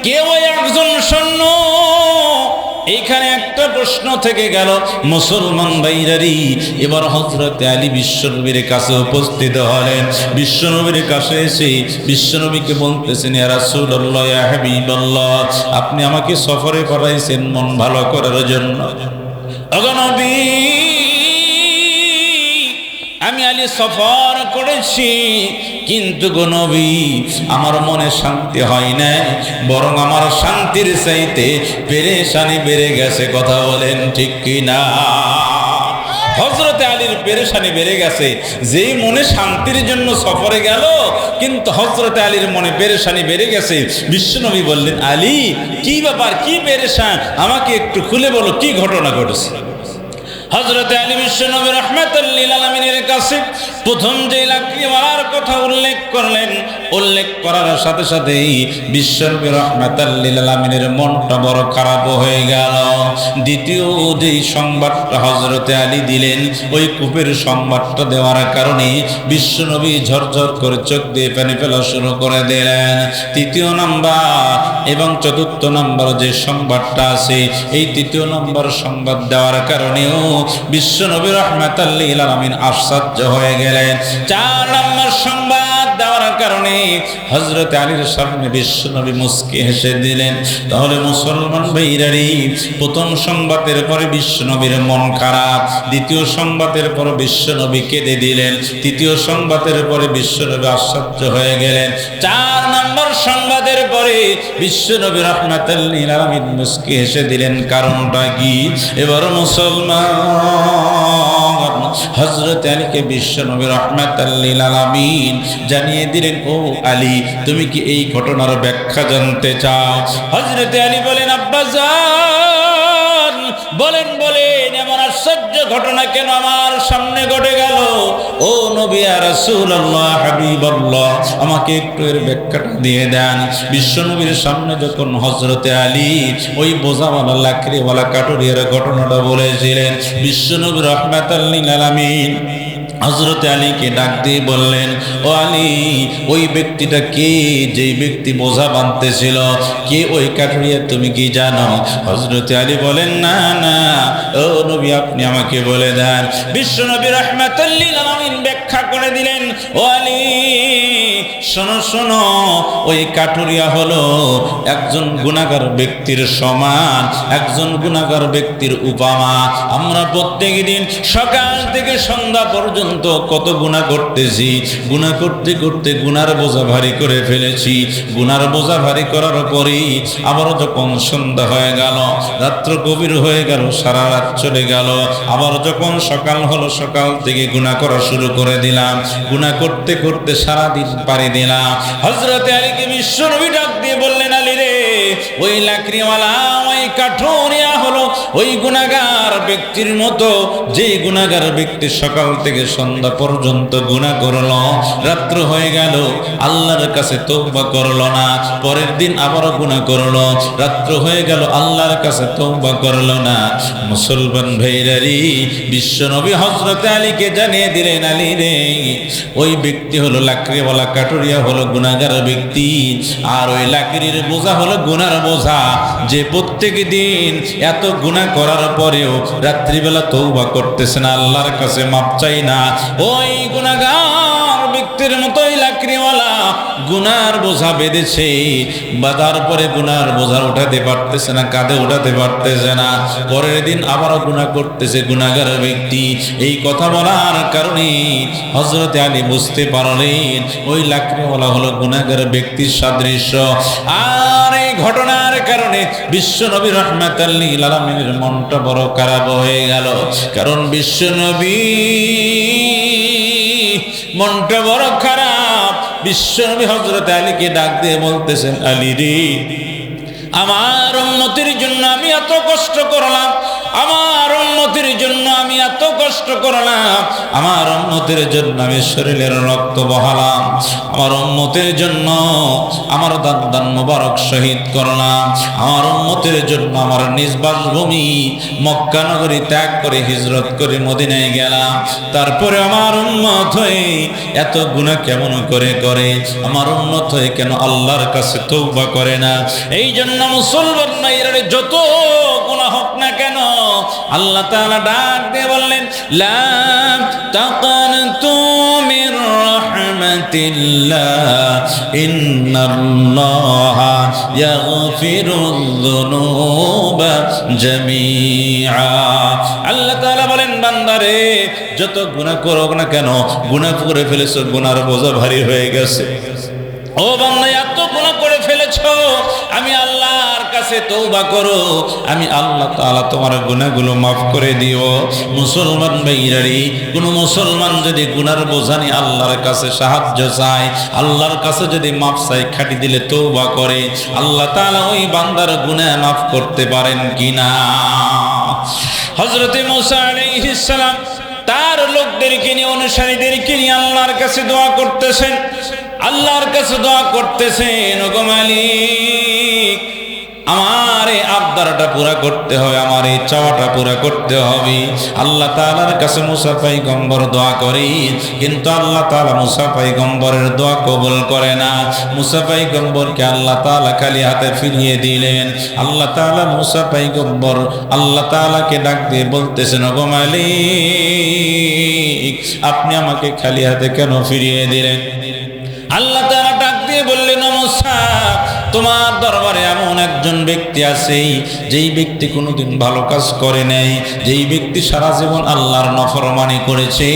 কেউ 1 জন সৈন্য, এইখানে একটা প্রশ্ন থেকে গেল মুসলমান ভাইরারি। এবার হযরতে আলী বিশ্বনবীর কাছে উপস্থিত হলেন। বিশ্বনবীর কাছে এসে বিশ্বনবীকে বলতেছেন, ইয়া রাসূলুল্লাহ, ইয়া হাবিবাল্লাহ, আপনি আমাকে সফরে পাঠাইছেন মন ভালো করার জন্য। ওগো নবী, আমি আলী সফর করেছি, কিন্তু গো নবী আমার মনে শান্তি হয় না, বরং আমার শান্তির চাইতে পেরেশানি বেড়ে গেছে। কথা বলেন ঠিক কি না? হযরতে আলীর পেরেশানি বেড়ে গেছে। যেই মনে শান্তির জন্য সফরে গেল, কিন্তু হযরতে আলীর মনে পেরেশানি বেড়ে গেছে। বিশ্বনবী বললেন, আলী কি ব্যাপার, কি পেরেশান, আমাকে একটু খুলে বলো, কি ঘটনা ঘটেছে? হযরতে আলী বিশ্বনবী রাহমাতুল লিল আলামিনের কাছে প্রথম যে লাকড়িওয়ালার কথা উল্লেখ করলেন, উল্লেখ করার সাথে সাথেই বিশ্বনবী রাহমাতুল লিল আলামিনের মনটা বড় খারাপ হয়ে গেল। দ্বিতীয় যে সংবাদটা হযরতে আলী দিলেন, ওই কূপের সংবাদটা দেওয়ার কারণে বিশ্বনবী ঝরঝর করে চোখ দিয়ে পানি ফেলা শুরু করে দিলেন। তৃতীয় নাম্বার এবং চতুর্থ নাম্বার যে সংবাদটা আছে, এই তৃতীয় নাম্বার সংবাদ দেওয়ার কারণেও বিশ্বনবী রাহমাতুল লিল আলামিন আশ্চর্য হয়ে গেলেন। চার নম্বর সংবাদ দেওয়ার কারণে হযরতে আলীর সামনে বিশ্বনবী মুস্কি হেসে দিলেন। তাহলে মুসলমান ভাইরারি, প্রথম সংবাদের পরে বিশ্বনবীর মন খারাপ, দ্বিতীয় সংবাদের পর বিশ্বনবী কেঁদে দিলেন, তৃতীয় সংবাদের পরে বিশ্বনবী আশ্চর্য হয়ে গেলেন, চার নম্বর সংবাদের পরে বিশ্বনবী রাহমাতুল লিল আলামিন মুস্কি হেসে দিলেন। কারণটা কি? এবার মুসলমান হযরত আলীকে বিশ্বনবী রাহমাতুল লিল আলামিন জানিয়ে দিলেন, ও আলী, তুমি কি এই ঘটনার ব্যাখ্যা জানতে চাও? হযরত আলী বলেন, আব্বাজান বলেন বলেন, এমন আশ্চর্য ঘটনা কেন আমার সামনে ঘটে গেল? ও নবী ইয়া রাসূলুল্লাহ, হাবিবাল্লাহ, আমাকে একটু এর ব্যাখ্যাটা দিয়ে দেন। বিশ্বনবীর সামনে যখন হযরতে আলী ওই বোঝাওয়ালা লাকড়িওয়ালা কাটুরিয়ার ঘটনাটা বলেছিলেন, বিশ্বনবী রাহমাতুল লিল আলামিন হযরতে আলীকে ডাক দিয়ে বললেন, ও আলী, ওই ব্যক্তিটা কে, যেই ব্যক্তি বোঝা বাঁধতেছিল, কে ওই কাঠুরিয়া, তুমি কি জানো? হযরতে আলী বলেন, না না, ও নবী, আপনি আমাকে বলে দেন। বিশ্বনবী রাহমাতুল লিল আলামিন ব্যাখ্যা করে দিলেন, ও আলী, শোনো শোনো, ওই কাঠুরিয়া হলো একজন গুনাহগার ব্যক্তির সমান, একজন গুনাহগার ব্যক্তির উপমা। আমরা প্রত্যেক দিন সকাল থেকে সন্ধ্যা পর্যন্ত কত গুনাহ করতেছি, গুনাহ করতে করতে গুনার বোঝা ভারী করে ফেলেছি। গুনার বোঝা ভারী করার পরেই আবার যখন সন্ধ্যা হয়ে গেল, রাত্র গভীর হয়ে গেল, সারা রাত চলে গেল, আবার যখন সকাল হলো, সকাল থেকে গুনাহ করা শুরু করে দিলাম, গুনাহ করতে করতে সারাদিন পারি দিলাম। হযরতে আলীকে বিশ্বনবী ডাক দিয়ে বললেন, আলী রে, ওই লাকড়িওয়ালা, ওই কাঠুরিয়া হলো ওই গুনাহগার ব্যক্তির মতো, যে গুনাহগার ব্যক্তি সকাল থেকে সন্ধ্যা পর্যন্ত গুনাহ করলো, রাত্র হয়ে গেল, আল্লাহর কাছে তওবা করলো না, পরের দিন আবারও গুনাহ করলো, রাত্র হয়ে গেল, আল্লাহর কাছে তওবা করলো না। মুসলমান ভাইরারি, বিশ্বনবী হযরতে আলীকে জানিয়ে দিলেন, আলী রে, ওই ব্যক্তি হলো লাকড়িওয়ালা কাঠুরিয়া হলো গুনাহগার ব্যক্তি, আর ওই লাকড়ির বোঝা হলো গুনার বোঝা, যে প্রত্যেক দিন এত গুনাহ করার পরেও রাত্রিবেলা তওবা করতেছে না, আল্লাহর কাছে মাপ চাই না। ওই গুনাহগার ব্যক্তির মতোই লাকড়িওয়ালা গুনার বোঝা বেঁধেছে, বাঁধার পরে গুনার বোঝা উঠাতে পারতেছে না, কাঁধে উঠাতে পারতেছে না, পরের দিন আবারও গুনাহ করতেছে গুনাহগার ব্যক্তি। এই কথা বলার কারণে হযরতে আলী বুঝতে পারলেন ওই লাকড়িওয়ালা হলো গুনাহগার ব্যক্তির সাদৃশ্য। আর এই ঘটনার কারণে বিশ্বনবী রাহমাতুল লিল আলামিনের মনটা বড় খারাপ হয়ে গেল। কারণ বিশ্বনবী মনটা বড় খারাপ। বিশ্বনবী হযরতে আলীকে ডাক দিয়ে বলতেছেন, আলী রে, আমার উম্মতের জন্য আমি এত কষ্ট করলাম, আমার উম্মতের জন্য আমি এত কষ্ট করলাম, আমার উম্মতের জন্য আমি শরীরের রক্ত বহালাম, আমার উম্মতের জন্য আমার দান মোবারক শহীদ করলাম, আমার উম্মতের জন্য আমার নিজ বাসভূমি মক্কা নগরী ত্যাগ করে হিজরত করে মদিনায় গেলাম, তারপরে আমার উম্মত হয়ে এত গুনাহ কেমন করে করে, আমার উম্মত হয়ে কেন আল্লাহর কাছে তওবা করে না? এই জন্য মুসলমান ভাইরা, যত গুনাহ হোক না কেন, আল্লাহ তাআলা ডাক দিয়ে বললেন, লা তাকানতু মির রাহমাতিল্লাহ ইন্নাল্লাহা ইয়াগফিরুয যুনুবা জামিআ। আল্লাহ তাআলা বলেন, বান্দারে যত গুনাহ করো না কেন, গুনাহ করে ফেলেছো, গুনার বোঝা ভারী হয়ে গেছে। ও বান্দা, এত গুনাহ করে ফেলেছো, আমি আল্লাহর কাছে তওবা করো, আমি আল্লাহ তাআলা তোমার গুনাহগুলো মাফ করে দিও। মুসলমান ভাইরারি, কোন মুসলমান যদি গুনার বোঝা নিয়ে আল্লাহর কাছে সাহায্য চায়, আল্লাহর কাছে যদি মাফ চায়, খাটি দিলে তওবা করে, আল্লাহ তাআলা ওই বান্দার গুনাহ মাফ করতে পারেন কিনা? হযরতে মুসা আলাইহিস সালাম তার লোকদেরকে নিয়ে, অনুসারীদেরকে নিয়ে আল্লাহর কাছে দোয়া করতেছেন, আল্লাহর কাছে দোয়া করতেছেন, ওগো মালিক, আমার এই আবদারটা পুরা করতে হবে, আমার এই চাওয়াটা পুরা করতে হবে। আল্লাহ তাআলার কাছে মুসা পয়গম্বর দোয়া করি, কিন্তু আল্লাহ তাআলা মুসা পয়গম্বরের দোয়া কবুল করে না। মুসা পয়গম্বরকে আল্লাহ তাআলা খালি হাতে ফিরিয়ে দিলেন। আল্লাহ তাআলা মুসা পয়গম্বর আল্লাহ তাআলাকে ডাক দিয়ে বলতেছেন, ওগো মালিক, আপনি আমাকে খালি হাতে কেন ফিরিয়ে দিলেন? আল্লাহ তাআলা ডাক দিয়ে বললেন, ও মুসা, তোমার দরবারে এমন একজন ব্যক্তি আছে, যেই ব্যক্তি কোনোদিন ভালো কাজ করে নাই, যেই ব্যক্তি সারা জীবন আল্লাহর নাফরমানি করেছে,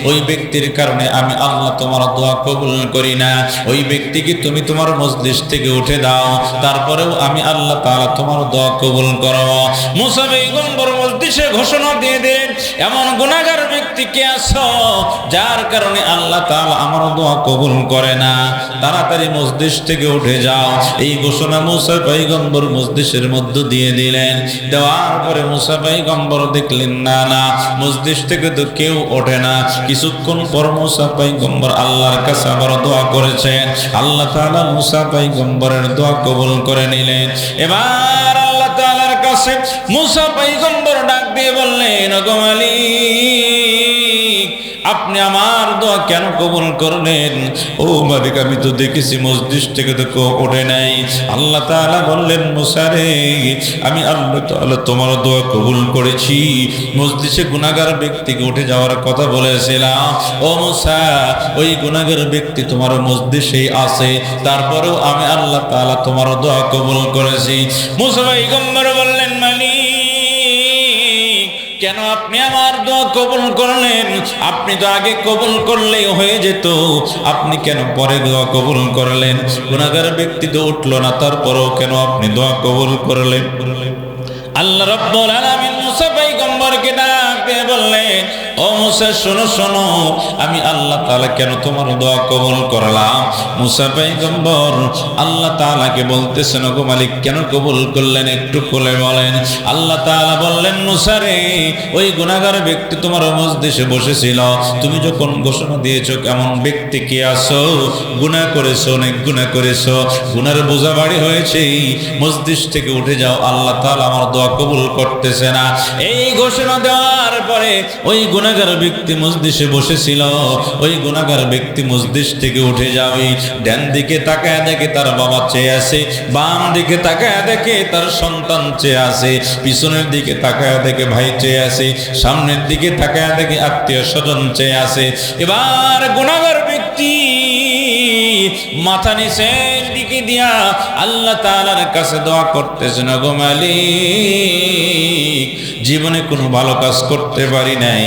ওই ব্যক্তির কারণে আমি আল্লাহ তোমার দোয়া কবুল করি না। ওই ব্যক্তিকে তুমি তোমার মজলিস থেকে উঠে দাও, তারপরেও আমি আল্লাহ তাআলা তোমার দোয়া কবুল করব। মুসা পয়গম্বর মজলিসে ঘোষণা দিয়ে দিলেন, এমন গুনাহগার ব্যক্তি কে আছো যার কারণে আল্লাহ তাআলা আমার দোয়া কবুল করে না, তাড়াতাড়ি মজলিস থেকে উঠে যাও। এই ঘোষণা মুসা পয়গম্বর মজলিসের মধ্য দিয়ে দিলেন। দেওয়ার পরে মুসা পয়গম্বর দেখলেন, না না, মজলিস থেকে তো কেউ ওঠে না। কিছুক্ষণ পর মুসা পয়গম্বর আল্লাহর কাছে আবার দোয়া করেছেন, আল্লাহ তাআলা মুসা পয়গম্বরের দোয়া কবুল করে নিলেন। এবার আল্লাহ তাআলার কাছে মুসা পয়গম্বর ডাক দিয়ে বললেন, ওগো মালিক, আপনি আমার দোয়া কেন কবুল করলেন? ও মালিক, আমি তো দেখেছি মসজিদ থেকে তো কেউ ওঠে নাই। আল্লাহ তাআলা বললেন, মুসা রে, আমি আল্লাহ তাআলা তোমার দোয়া কবুল করেছি। মসজিদে গুনাহগার ব্যক্তিকে উঠে যাওয়ার কথা বলেছিলাম, ও মুসা, ওই গুনাহগার ব্যক্তি তোমার মসজিদেই আছে, তারপরেও আমি আল্লাহ তাআলা তোমার দোয়া কবুল করেছি। মুসা পয়গম্বর বললেন, মালিক, কেন আপনি আমার দোয়া কবুল করলেন? আপনি তো আগে কবুল করলেই হয়ে যেত, আপনি কেন পরে দোয়া কবুল করলেন? গুনাহগার ব্যক্তি তো উঠলো না, তারপরেও কেন আপনি দোয়া কবুল করলেন? আল্লাহ রাব্বুল আলামিন মুসা পয়গম্বরকে ডাক দিয়ে বললেন, ও মুসা, শোনো শোনো, আমি আল্লাহ তাআলা কেন তোমার দোয়া কবুল করলাম? মুসা পয়গম্বর আল্লাহ তাআলাকে বলতেছেন, ওগো মালিক, কেন কবুল করলেন একটু খুলে বলেন। আল্লাহ তাআলা বললেন, মুসা রে, ওই গুনাহগার ব্যক্তি তোমার মজলিসে বসেছিল, তুমি যখন ঘোষণা দিয়েছো এমন ব্যক্তি কে আছো, গুনাহ করেছো, অনেক গুনাহ করেছো, গুনার বোঝা ভারী হয়েছে, মজলিস থেকে উঠে যাও, আল্লাহ তাআলা আমার দোয়া কবুল করতেছে না। এই ঘোষণা দেওয়ার পরে ওই গুনাহগার ব্যক্তি মজলিসে বসেছিল, ওই গুনাহগার ব্যক্তি মজলিস থেকে উঠে যাবে, ডান দিকে তাকায় দেখে তার বাবা চেয়ে আছে, বাম দিকে তাকায় দেখে তার সন্তান চেয়ে আছে, পিছনের দিকে তাকায় দেখে ভাই চেয়ে আছে, সামনের দিকে তাকায় দেখে আত্মীয় স্বজন চেয়ে আছে। এবার গুনাহগার ব্যক্তি মাথা নিচের দিকে দিয়া আল্লাহ তাআলার কাছে দোয়া করতেছেন, ওগো মালিক, জীবনে কোনো ভালো কাজ করতে পারি নাই,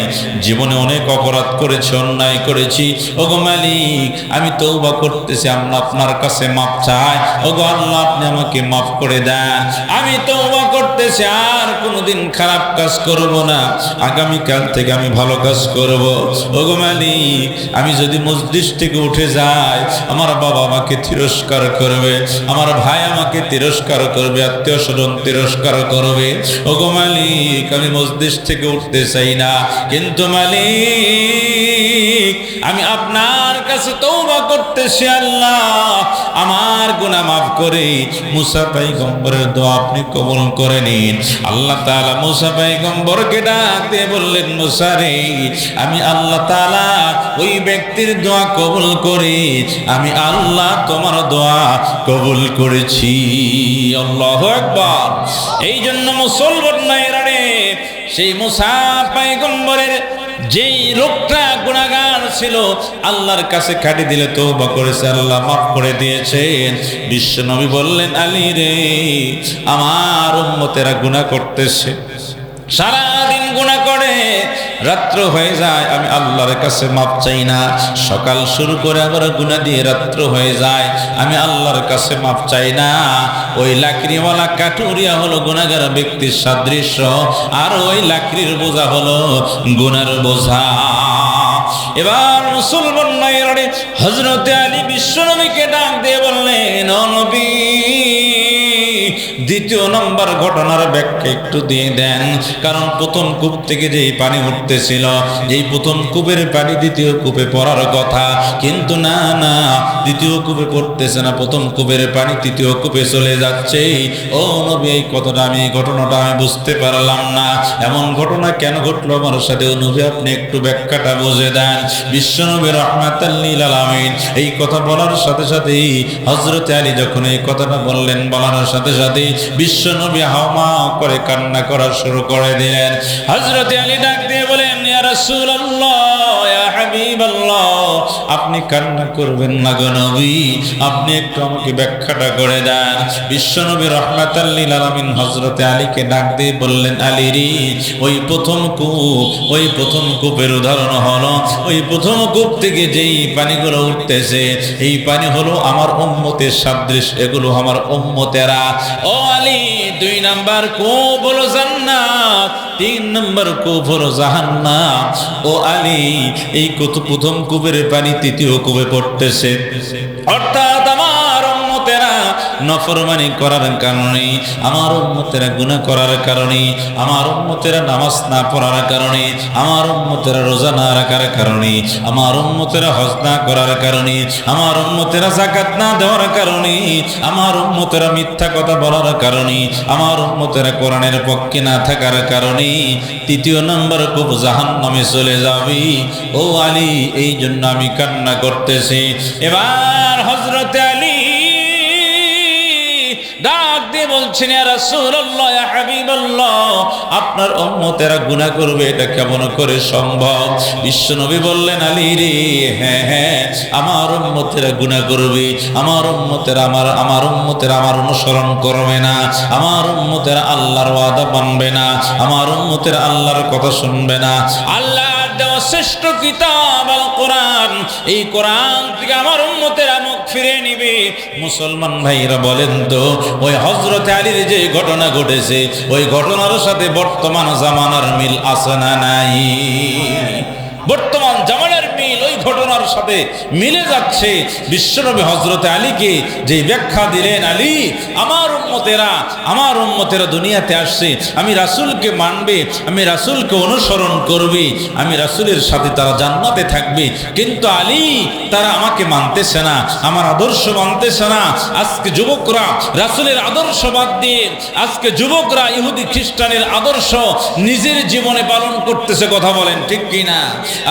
জীবনে অনেক অপরাধ করেছি, অন্যায় করেছি, ওগো মালিক, আমি তওবা করতেছি, আমরা আপনার কাছে মাপ চাই, ওগো আল্লাহ, আপনি আমাকে মাফ করে দেন, আমি তওবা করতেছি, আর কোনোদিন খারাপ কাজ করব না, আগামীকাল থেকে আমি ভালো কাজ করব। ওগো মালিক, আমি যদি মসজিদ থেকে উঠে যাই, আমার বাবা আমাকে তিরস্কার করবে, আমার ভাই আমাকে তিরস্কার করবে, আত্মীয় স্বজন তিরস্কার করবে। ওগো মালিক, আমি মসজিদ থেকে উঠতে চাই না, কিন্তু মালিক, আমি আপনার কাছে তওবা করতেছি, আল্লাহ আমার গুনাহ মাফ করে মুসা পয়গম্বরের দোয়া আপনি কবুল করে নিন। আল্লাহ তাআলা মুসা পয়গম্বরকে ডাক দিয়ে বললেন, মুসা রে, আমি আল্লাহ তাআলা ওই ব্যক্তির দোয়া কবুল করি, আমি আল্লাহ তোমার দোয়া কবুল করেছি। আল্লাহু আকবার। এই জন্য মুসলমান ভাইরা রে, সেই মুসা পয়গম্বরের যেই লোকটা গুনাহগার ছিল আল্লাহর কাছে খাটি দিলে তওবা করেছে, আল্লাহ মাফ করে দিয়েছেন। বিশ্ব নবী বললেন, আলী রে, আমার উম্মতেরা গুনাহ করতেছে, সারাদিন গুনাহ করে, রাত্র হয়ে যায়, আমি আল্লাহর কাছে মাপ চাই না। সকাল শুরু করে আবার গুনাহ দিয়ে রাত্র হয়ে যায়, আমি আল্লাহর কাছে মাপ চাই না। ওই লাকড়িওয়ালা কাঠুরিয়া হলো গুনাহগার ব্যক্তির সাদৃশ্য, আর ওই লাকড়ির বোঝা হলো গুনার বোঝা। এবার মুসলমান নারী হযরত আলী বিশ্বনবীকে ডাক দিয়ে বললেন, ও নবী, দ্বিতীয় নম্বর ঘটনার ব্যাখ্যা একটু দিয়ে দেন। কারণ প্রথম কূপ থেকে যেই পানি উঠতেছিল, এই প্রথম কূপের পানি দ্বিতীয় কূপে পড়ার কথা, কিন্তু না না, দ্বিতীয় কূপে পড়তেছে না, প্রথম কূপের পানি তৃতীয় কূপে চলে যাচ্ছে। ও নবী, এই ঘটনাটা আমি বুঝতে পারলাম না, এমন ঘটনা কেন ঘটলো আমার সাথে? ও নবী, আপনি একটু ব্যাখ্যাটা বুঝে দেন। বিশ্বনবী রাহমাতাল লিল আলামিন এই কথা বলার সাথে সাথেই হযরত আলী যখন এই কথাটা বললেন, বলার সাথে সাথে বিশ্বনবী হাওমা করে কান্না করা শুরু করে দিলেন। হযরত আলী ডাক দিয়ে বলেন, ইয়া রাসূলুল্লাহ, ইয়া হাবিবাল্লাহ, আপনি কান্না করবেন না গো নবী, আপনি একটু আমাকে ব্যাখ্যাটা করে দেন। বিশ্বনবী রাহমাতাল লিল আলামিন হযরত আলীকে ডাক দিয়ে বললেন, আলী রে, ওই প্রথম কূপের উদাহরণ হলো, ওই প্রথম কূপ থেকে যেই পানিগুলো উঠতেছে, এই পানি হলো আমার উম্মতের সাদৃশ্য, এগুলো আমার উম্মতেরা। ও আলী, 2 নাম্বার কূপ হলো জান্নাত, 3 নাম্বার কূপ হলো জাহান্নাম। ও আলী, এই প্রথম কূপের পানি তৃতীয় কূপে পড়তেছে, অর্থাৎ আমার উম্মতেরা নফরমানি করার কারণে, আমার উম্মতেরা গুনাহ করার কারণে, আমার উম্মতেরা নামাজ না পড়ার কারণে, আমার উম্মতেরা রোজা না রাখার কারণে, আমার উম্মতেরা হজ না করার কারণে, আমার উম্মতেরা যাকাত না দেওয়ার কারণে, আমার উম্মতেরা মিথ্যা কথা বলার কারণে, আমার উম্মতেরা কোরআনের পক্ষে না থাকার কারণে তৃতীয় নম্বর কূপ জাহান্নামে চলে যাবে। ও আলী, এই জন্য আমি কান্না করতেছি। এবার হযরত আলী ডাক দিয়ে বলছেন, ইয়া রাসূলুল্লাহ, ইয়া হাবিবাল্লাহ, আপনার উম্মতেরা গুনাহ করবে, এটা কেমন করে সম্ভব? বিশ্বনবী বললেন, আলী রে, হ্যাঁ হ্যাঁ, আমার উম্মতেরা গুনাহ করবে, আমার উম্মতেরা আমার অনুসরণ করবে না, আমার উম্মতেরা আল্লাহর ওয়াদা মানবে না, আমার উম্মতেরা আল্লাহর কথা শুনবে না। আল্লাহ দেওয়া শ্রেষ্ঠ কিতাব আল কোরআন, এই কোরআন থেকে আমার উম্মতেরা মুখ ফিরে নিবে। মুসলমান ভাইরা বলেন তো, ওই হযরত আলীর যে ঘটনা ঘটেছে, ওই ঘটনার সাথে বর্তমান জামানার মিল আছে না নাই? বর্তমান জামানার মিল ওই ঘটনার সাথে মিলে যাচ্ছে। বিশ্বনবী হযরত আলীকে যে ব্যাখ্যা দিলেন, আলী, আমার উম্মতেরা দুনিয়াতে আসছে, আমি রাসূলকে মানবে, আমি রাসূলকে অনুসরণ করবে, আমি রাসূলের সাথে তারা জান্নাতে থাকবে, কিন্তু আলী, তারা আমাকে মানতেছে না, আমার আদর্শ মানতেছে না। আজকে যুবকরা রাসূলের আদর্শ বাদ দিয়ে, আজকে যুবকরা ইহুদি খ্রিস্টানের আদর্শ নিজের জীবনে পালন করতেছে। কথা বলেন ঠিক কিনা?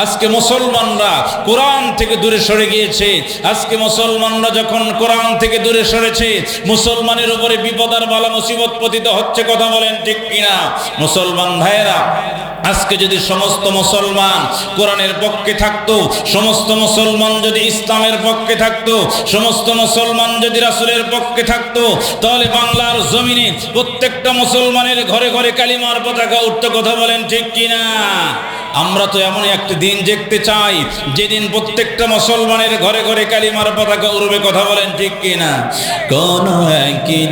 আজকে মুসলমানরা কোরআন থেকে দূরে সরে গিয়েছে। আজকে মুসলমানরা যখন কোরআন থেকে দূরে সরেছে, মুসলমানের উপরে বিপদ আর বালা মুসিবত পতিত হচ্ছে। কথা বলেন ঠিক কিনা? মুসলমান ভাইয়েরা, আজকে যদি সমস্ত মুসলমান কোরআনের পক্ষে থাকতো, সমস্ত মুসলমান যদি ইসলামের পক্ষে থাকতো, সমস্ত মুসলমান যদি রাসূলের পক্ষে থাকতো, তাহলে বাংলার জমিনে প্রত্যেকটা মুসলমানের ঘরে ঘরে কালিমার পতাকা উঠতো। কথা বলেন ঠিক কিনা? আমরা তো এমন একটি দিন দেখতে চাই, যেদিন প্রত্যেকটা মুসলমানের ঘরে ঘরে কালিমার পতাকা উড়বে। কথা বলেন ঠিক কিনা? কোন একদিন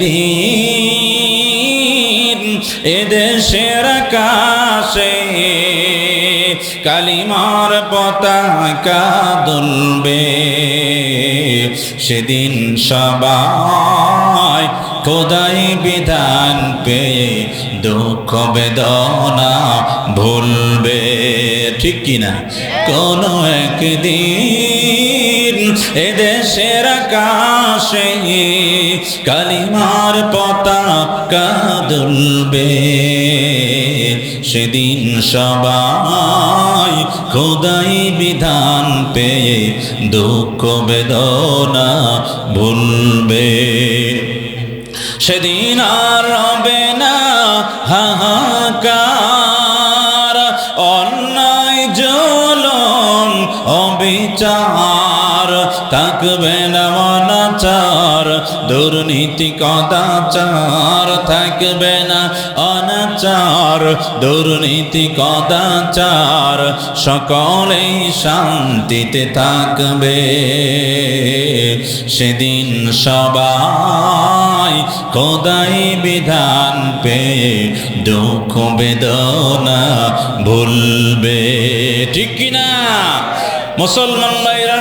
এদেশের আকাশে কালিমার পতাকা দুলবে, সেদিন সবাই খোদাই বিধান পেয়ে দুঃখ বেদনা ভুলবে। ঠিক কিনা? কোন একদিন এদেশের আকাশে কালিমার পতাকা দুলবে, সেদিন সবাই খোদাই বিধান পেয়ে দুঃখ বেদনা ভুলবে। সেদিন আর হবে না হাহাকার, অন্যায় জুলুম হবে থাকবে না অনাচার, দুর্নীতি কদাচার থাকবে না অনাচার, দুর্নীতি কদাচার, সকলেই শান্তিতে থাকবে। সেদিন সবাই খোদাই বিধান পেয়ে দুঃখ বেদনা ভুলবে, ঠিক কিনা? মুসলমান ভাইরা,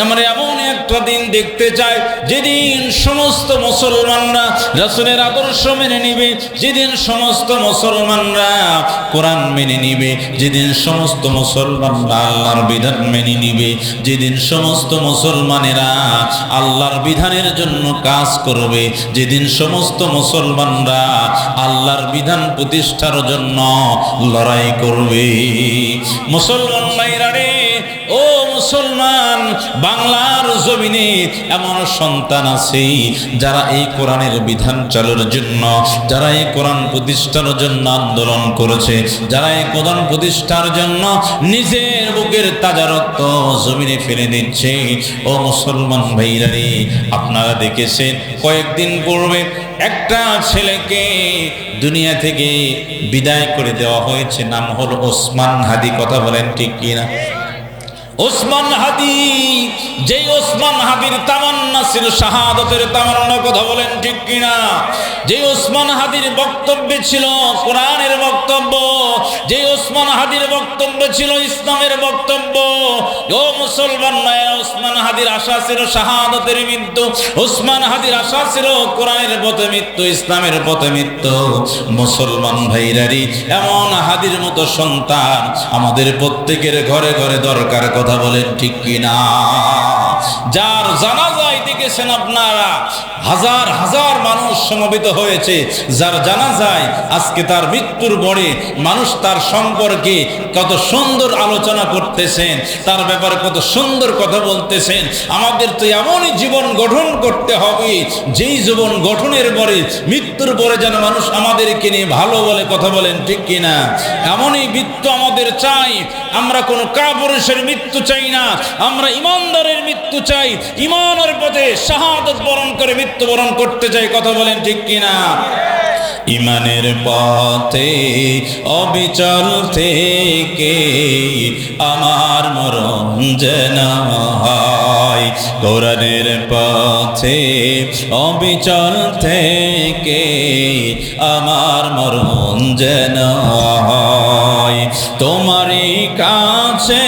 আমরা এমন একটা দিন দেখতে চাই যেদিন সমস্ত মুসলমানরা রাসূলের আদর্শ মেনে নিবে, যেদিন সমস্ত মুসলমানরা কোরআন মেনে নিবে, যেদিন সমস্ত মুসলমানরা আল্লাহর বিধান মেনে নিবে, যেদিন সমস্ত মুসলমানেরা আল্লাহর বিধানের জন্য কাজ করবে, যেদিন সমস্ত মুসলমানরা আল্লাহর বিধান প্রতিষ্ঠার জন্য লড়াই করবে। মুসলমান ভাইরা রে, ও মুসলমান, বাংলার জমিনে এমন সন্তান আছে যারা এই কোরআনের বিধান চালুর জন্য, যারা এই কোরআন প্রতিষ্ঠার জন্য আন্দোলন করেছে, যারা এই কোরআন প্রতিষ্ঠার জন্য নিজের বুকের তাজা রক্ত জমিনে ফেলে দিচ্ছে। ও মুসলমান ভাইরা রে, আপনারা দেখেছেন কয়েকদিন পূর্বে একটা ছেলেকে দুনিয়া থেকে বিদায় করে দেওয়া হয়েছে, নাম হলো ওসমান হাদি। কথা বলেন ঠিক কিনা? ওসমান হাদি, যেই ওসমান হাদির তামান্না ছিল শাহাদাতের তামান্না, কথা বলেন ঠিক কিনা? যে ওসমান হাদির বক্তব্য ছিল কোরআনের বক্তব্য, যে ওসমান হাদির বক্তব্য ছিল ইসলামের বক্তব্য। ও মুসলমান ভাইরা, ওসমান হাদির আশা ছিল শাহাদাতের মৃত্যু, ওসমান হাদির আশা ছিল কোরআনের পথে মৃত্যু, ইসলামের পথে মৃত্যু। মুসলমান ভাইরারি, এমন হাদির মতো সন্তান আমাদের প্রত্যেকের ঘরে ঘরে দরকার। কথা বলেন ঠিক কিনা? যার জানাজায় দেখেছেন আপনারা হাজার হাজার মানুষ সমবেত হয়েছে, যার জানাজায় আজকে তার মৃত্যুর পরে মানুষ তার সম্পর্কে কত সুন্দর আলোচনা করতেছেন, তার ব্যাপারে কত সুন্দর কথা বলতেছেন। আমাদের তো এমনই জীবন গঠন করতে হবে যেই জীবন গঠনের পরে মৃত্যুর পরে যেন মানুষ আমাদেরকে নিয়ে ভালো বলে। কথা বলেন ঠিক কিনা? এমনই মৃত্যু আমাদের চাই। আমরা কোনো কাপুরুষের মৃত্যু চাই না, আমরা ইমানদারের মৃত্যু চাই, ইমানের পথে শাহাদাত বরণ করে মৃত্যুবরণ করতে চাই। কথা বলেন ঠিক কিনা? ইমানের পথে অবিচল থেকে আমার মরণ যেন হয়, কোরআনের পথে অবিচল থেকে আমার মরণ যেন হয়। তোমারই কাছে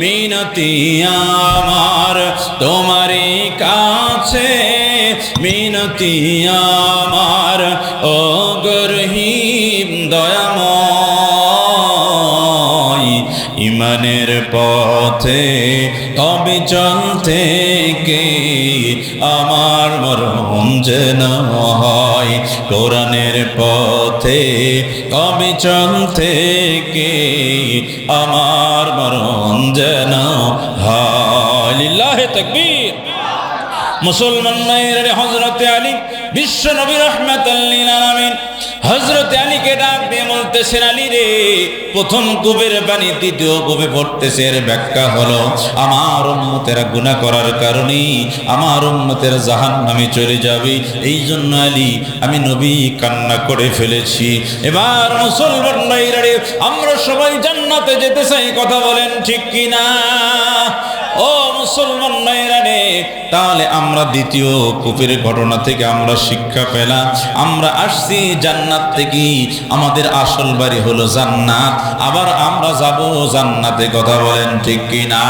মিনতি আমার, তোমারই কাছে মিনতি আমার, ও গরহিম দয়াময়। ইমানের পথে অবিচল থেকে আমার মরণ যেন হয়, কোরআনের পথে অবিচল থেকে আমার মরণ যেন হয়। লিল্লাহে তাকবীর। মুসলমান ভাইয়ের, হযরতে আলী বিশ্ব নবী রাহমাতুল লিল আলামিন হযরতে আলীকে ডাক দিয়ে বলতেছেন, আলী রে, প্রথম কূপের পানি দ্বিতীয় কূপে পড়তেছে। এর ব্যাখ্যা হলো আমার উম্মতেরা গুনাহ করার কারণে আমার উম্মতেরা জাহান্নামে চলে যাবে, এই জন্য আলী আমি নবী কান্না করে ফেলেছি। এবার মুসলমান ভাইরা রে, আমরা সবাই জান্নাতে যেতে চাই। কথা বলেন ঠিক কিনা? ও মুসলমান ভাইরা রে, তাহলে আমরা দ্বিতীয় কূপের ঘটনা থেকে আমরা শিক্ষা পেলাম, আমরা আসছি জান্নাত থেকে, আমাদের আসল বাড়ি হলো জান্নাত, আবার আমরা যাব জান্নাতে। কথা বলেন ঠিক কিনা?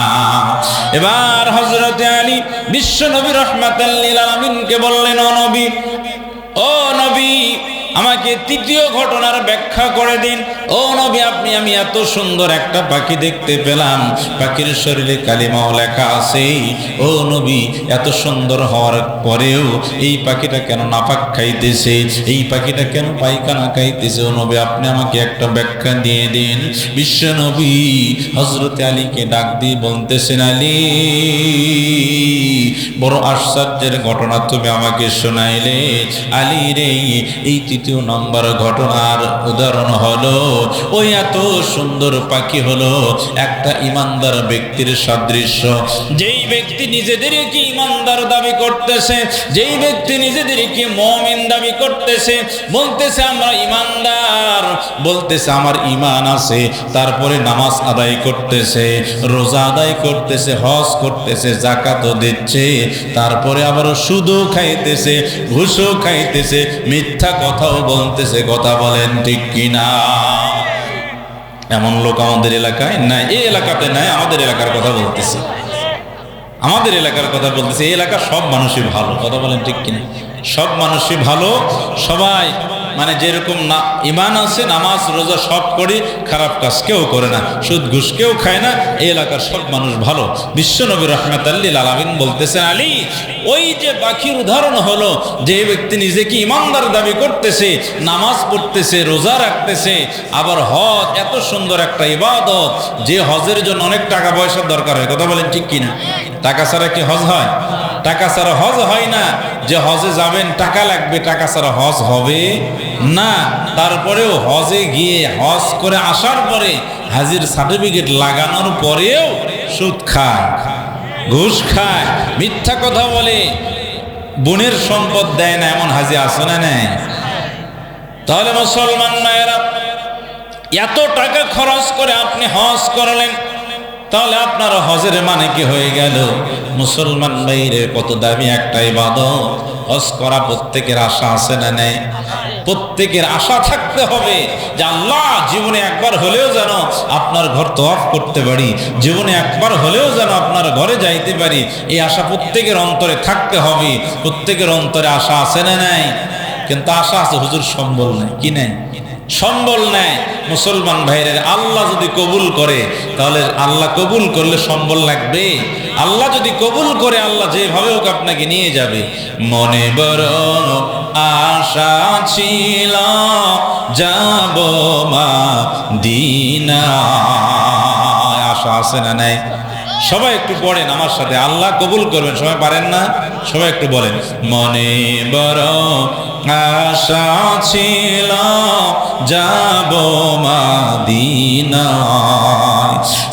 এবার হযরতে আলী বিশ্ব নবী রাহমাতুল লিল আলামিনকে বললেন, ও নবী, ও নবী, আমাকে তৃতীয় ঘটনার ব্যাখ্যা করে দিন। ও নবী, আমি এত সুন্দর একটা পাখি দেখতে পেলাম, পাখির শরীরে কালিমাও লেখা আছে। ও নবী, এত সুন্দর হওয়ার পরেও এই পাখিটা কেন নাপাক খাইতেছে, এই পাখিটা কেন পায়খানা খাইতেছে? ও নবী, আপনি আমাকে একটা ব্যাখ্যা দিয়ে দিন। বিশ্ব নবী হযরতে আলীকে ডাক দিয়ে বলতেছেন, আলী, বড় আশ্চর্যের ঘটনা তুমি আমাকে শোনাইলে। আলী রে, এই তৃতীয় নম্বর ঘটনার উদাহরণ হলো, ওই এত সুন্দর পাখি হলো একটা ইমানদার ব্যক্তির সাদৃশ্য, যেই ব্যক্তি নিজেদেরকে ইমানদার দাবি করতেছে, যেই ব্যক্তি নিজেদেরকে মুমিন দাবি করতেছে, বলতেছে আমরা ইমানদার, বলতেছে আমার ঈমান আছে, তারপরে নামাজ আদায় করতেছে, রোজা আদায় করতেছে, হজ করতেছে, যাকাতও দিচ্ছে, তারপরে আবার সুদও খাইতেছে, ঘুষও খাইতেছে, মিথ্যা কথাও বলতেছে, কথা বলেন ঠিক কিনা? এমন লোক আমাদের এলাকায় নাই, এই এলাকাতে নাই, আমাদের এলাকার কথা বলতেছে, আমাদের এলাকার কথা বলতেছে। এই এলাকার সব মানুষই ভালো, কথা বলেন ঠিক কিনা? সব মানুষই ভালো, সবাই মানে যেরকম না ঈমান আছে, নামাজ রোজা সব করে, খারাপ কাজ কেউ করে না, সুদ ঘুষ কেউ খায় না, এই এলাকার সব মানুষ ভালো। বিশ্বনবী রাহমাতুল লিল আলামিন বলতেছেন, আলী ওই যে বাকির উদাহরণ হলো যে ব্যক্তি নিজেকে ইমানদার দাবি করতেছে, নামাজ পড়তেছে, রোজা রাখতেছে, আবার হজ, এত সুন্দর একটা ইবাদত, যে হজের জন্য অনেক টাকা পয়সার দরকার হয়, কথা বলেন ঠিক কিনা? টাকা ছাড়া কি হজ হয়? টাকা ছাড়া হজ হয় না। যে হজে যাবেন টাকা লাগবে, টাকা ছাড়া হজ হবে না। তারপরেও হজে গিয়ে হজ করে আসার পরে হাজির সার্টিফিকেট লাগানোর পরেও সুদ খায়, ঘুষ খায়, মিথ্যা কথা বলে, বোনের সম্পদ দেয় না, এমন হাজি আছে না নেই? তাহলে মুসলমান মায়েরা, এত টাকা খরচ করে আপনি হজ করলেন, তাহলে আপনার হজের মানে কি হয়ে গেল? মুসলমান ভাইরে, কত দামি একটা ইবাদত। হজ করা প্রত্যেকের আশা আছে না নেই? প্রত্যেকের আশা থাকতে হবে যে আল্লাহ জীবনে একবার হলেও যেন আপনার ঘর তওয়াফ করতে পারি, জীবনে একবার হলেও যেন আপনার ঘরে যাইতে পারি, এই আশা প্রত্যেকের অন্তরে থাকতে হবে। প্রত্যেকের অন্তরে আশা আছে না নাই? কিন্তু আশা আছে, হুজুর সম্বল নেই। কি নেই? সম্বল নেয়। মুসলমান ভাইয়ের, আল্লাহ যদি কবুল করে, তাহলে আল্লাহ কবুল করলে সম্বল লাগবে। আল্লাহ যদি কবুল করে, আল্লাহ যেভাবে হোক আপনাকে নিয়ে যাবে। মনে বড় আশা ছিল যাব মদিনায়, আশা আছে না নাই? সবাই একটু পড়েন আমার সাথে, আল্লাহ কবুল করবেন। সবাই পারেন না? সবাই একটু বলেন, মনে বড় আশা ছিল যাব মদিনায়,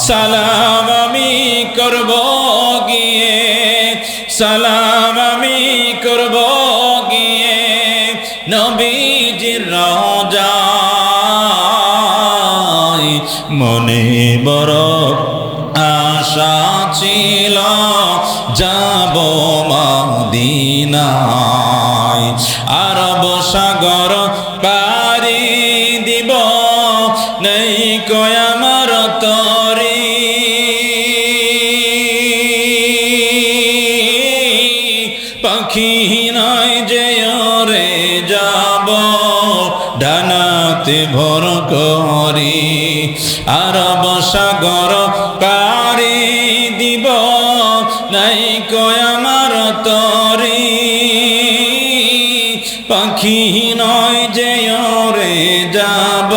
সালাম আমি করব গিয়ে, সালাম আমি করব গিয়ে নবীজির রওজায়। মনে বড় আশা ছিল যাব মদিনায়, আরব সাগর পারি দিব নেই কয় আমার তরি, পাখি নয় যে ওরে যাব ডানাতে ভর করি, আরব সাগর পারি দিব নাই কয় আমার তরি, পাখি নয় যে ওরে যাব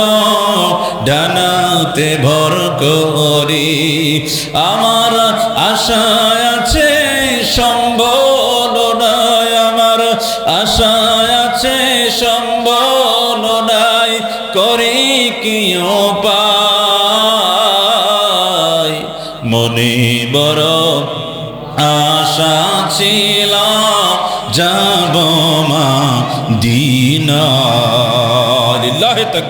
ডানাতে ভর করি। আমার আশা আছে সম্বল নাই, আমার আশা আছে সম্বল নাই, করি কি উপায়? মনে বড় আশা ছিল যাব মদিনা। লিল্লাহি তাকবীর।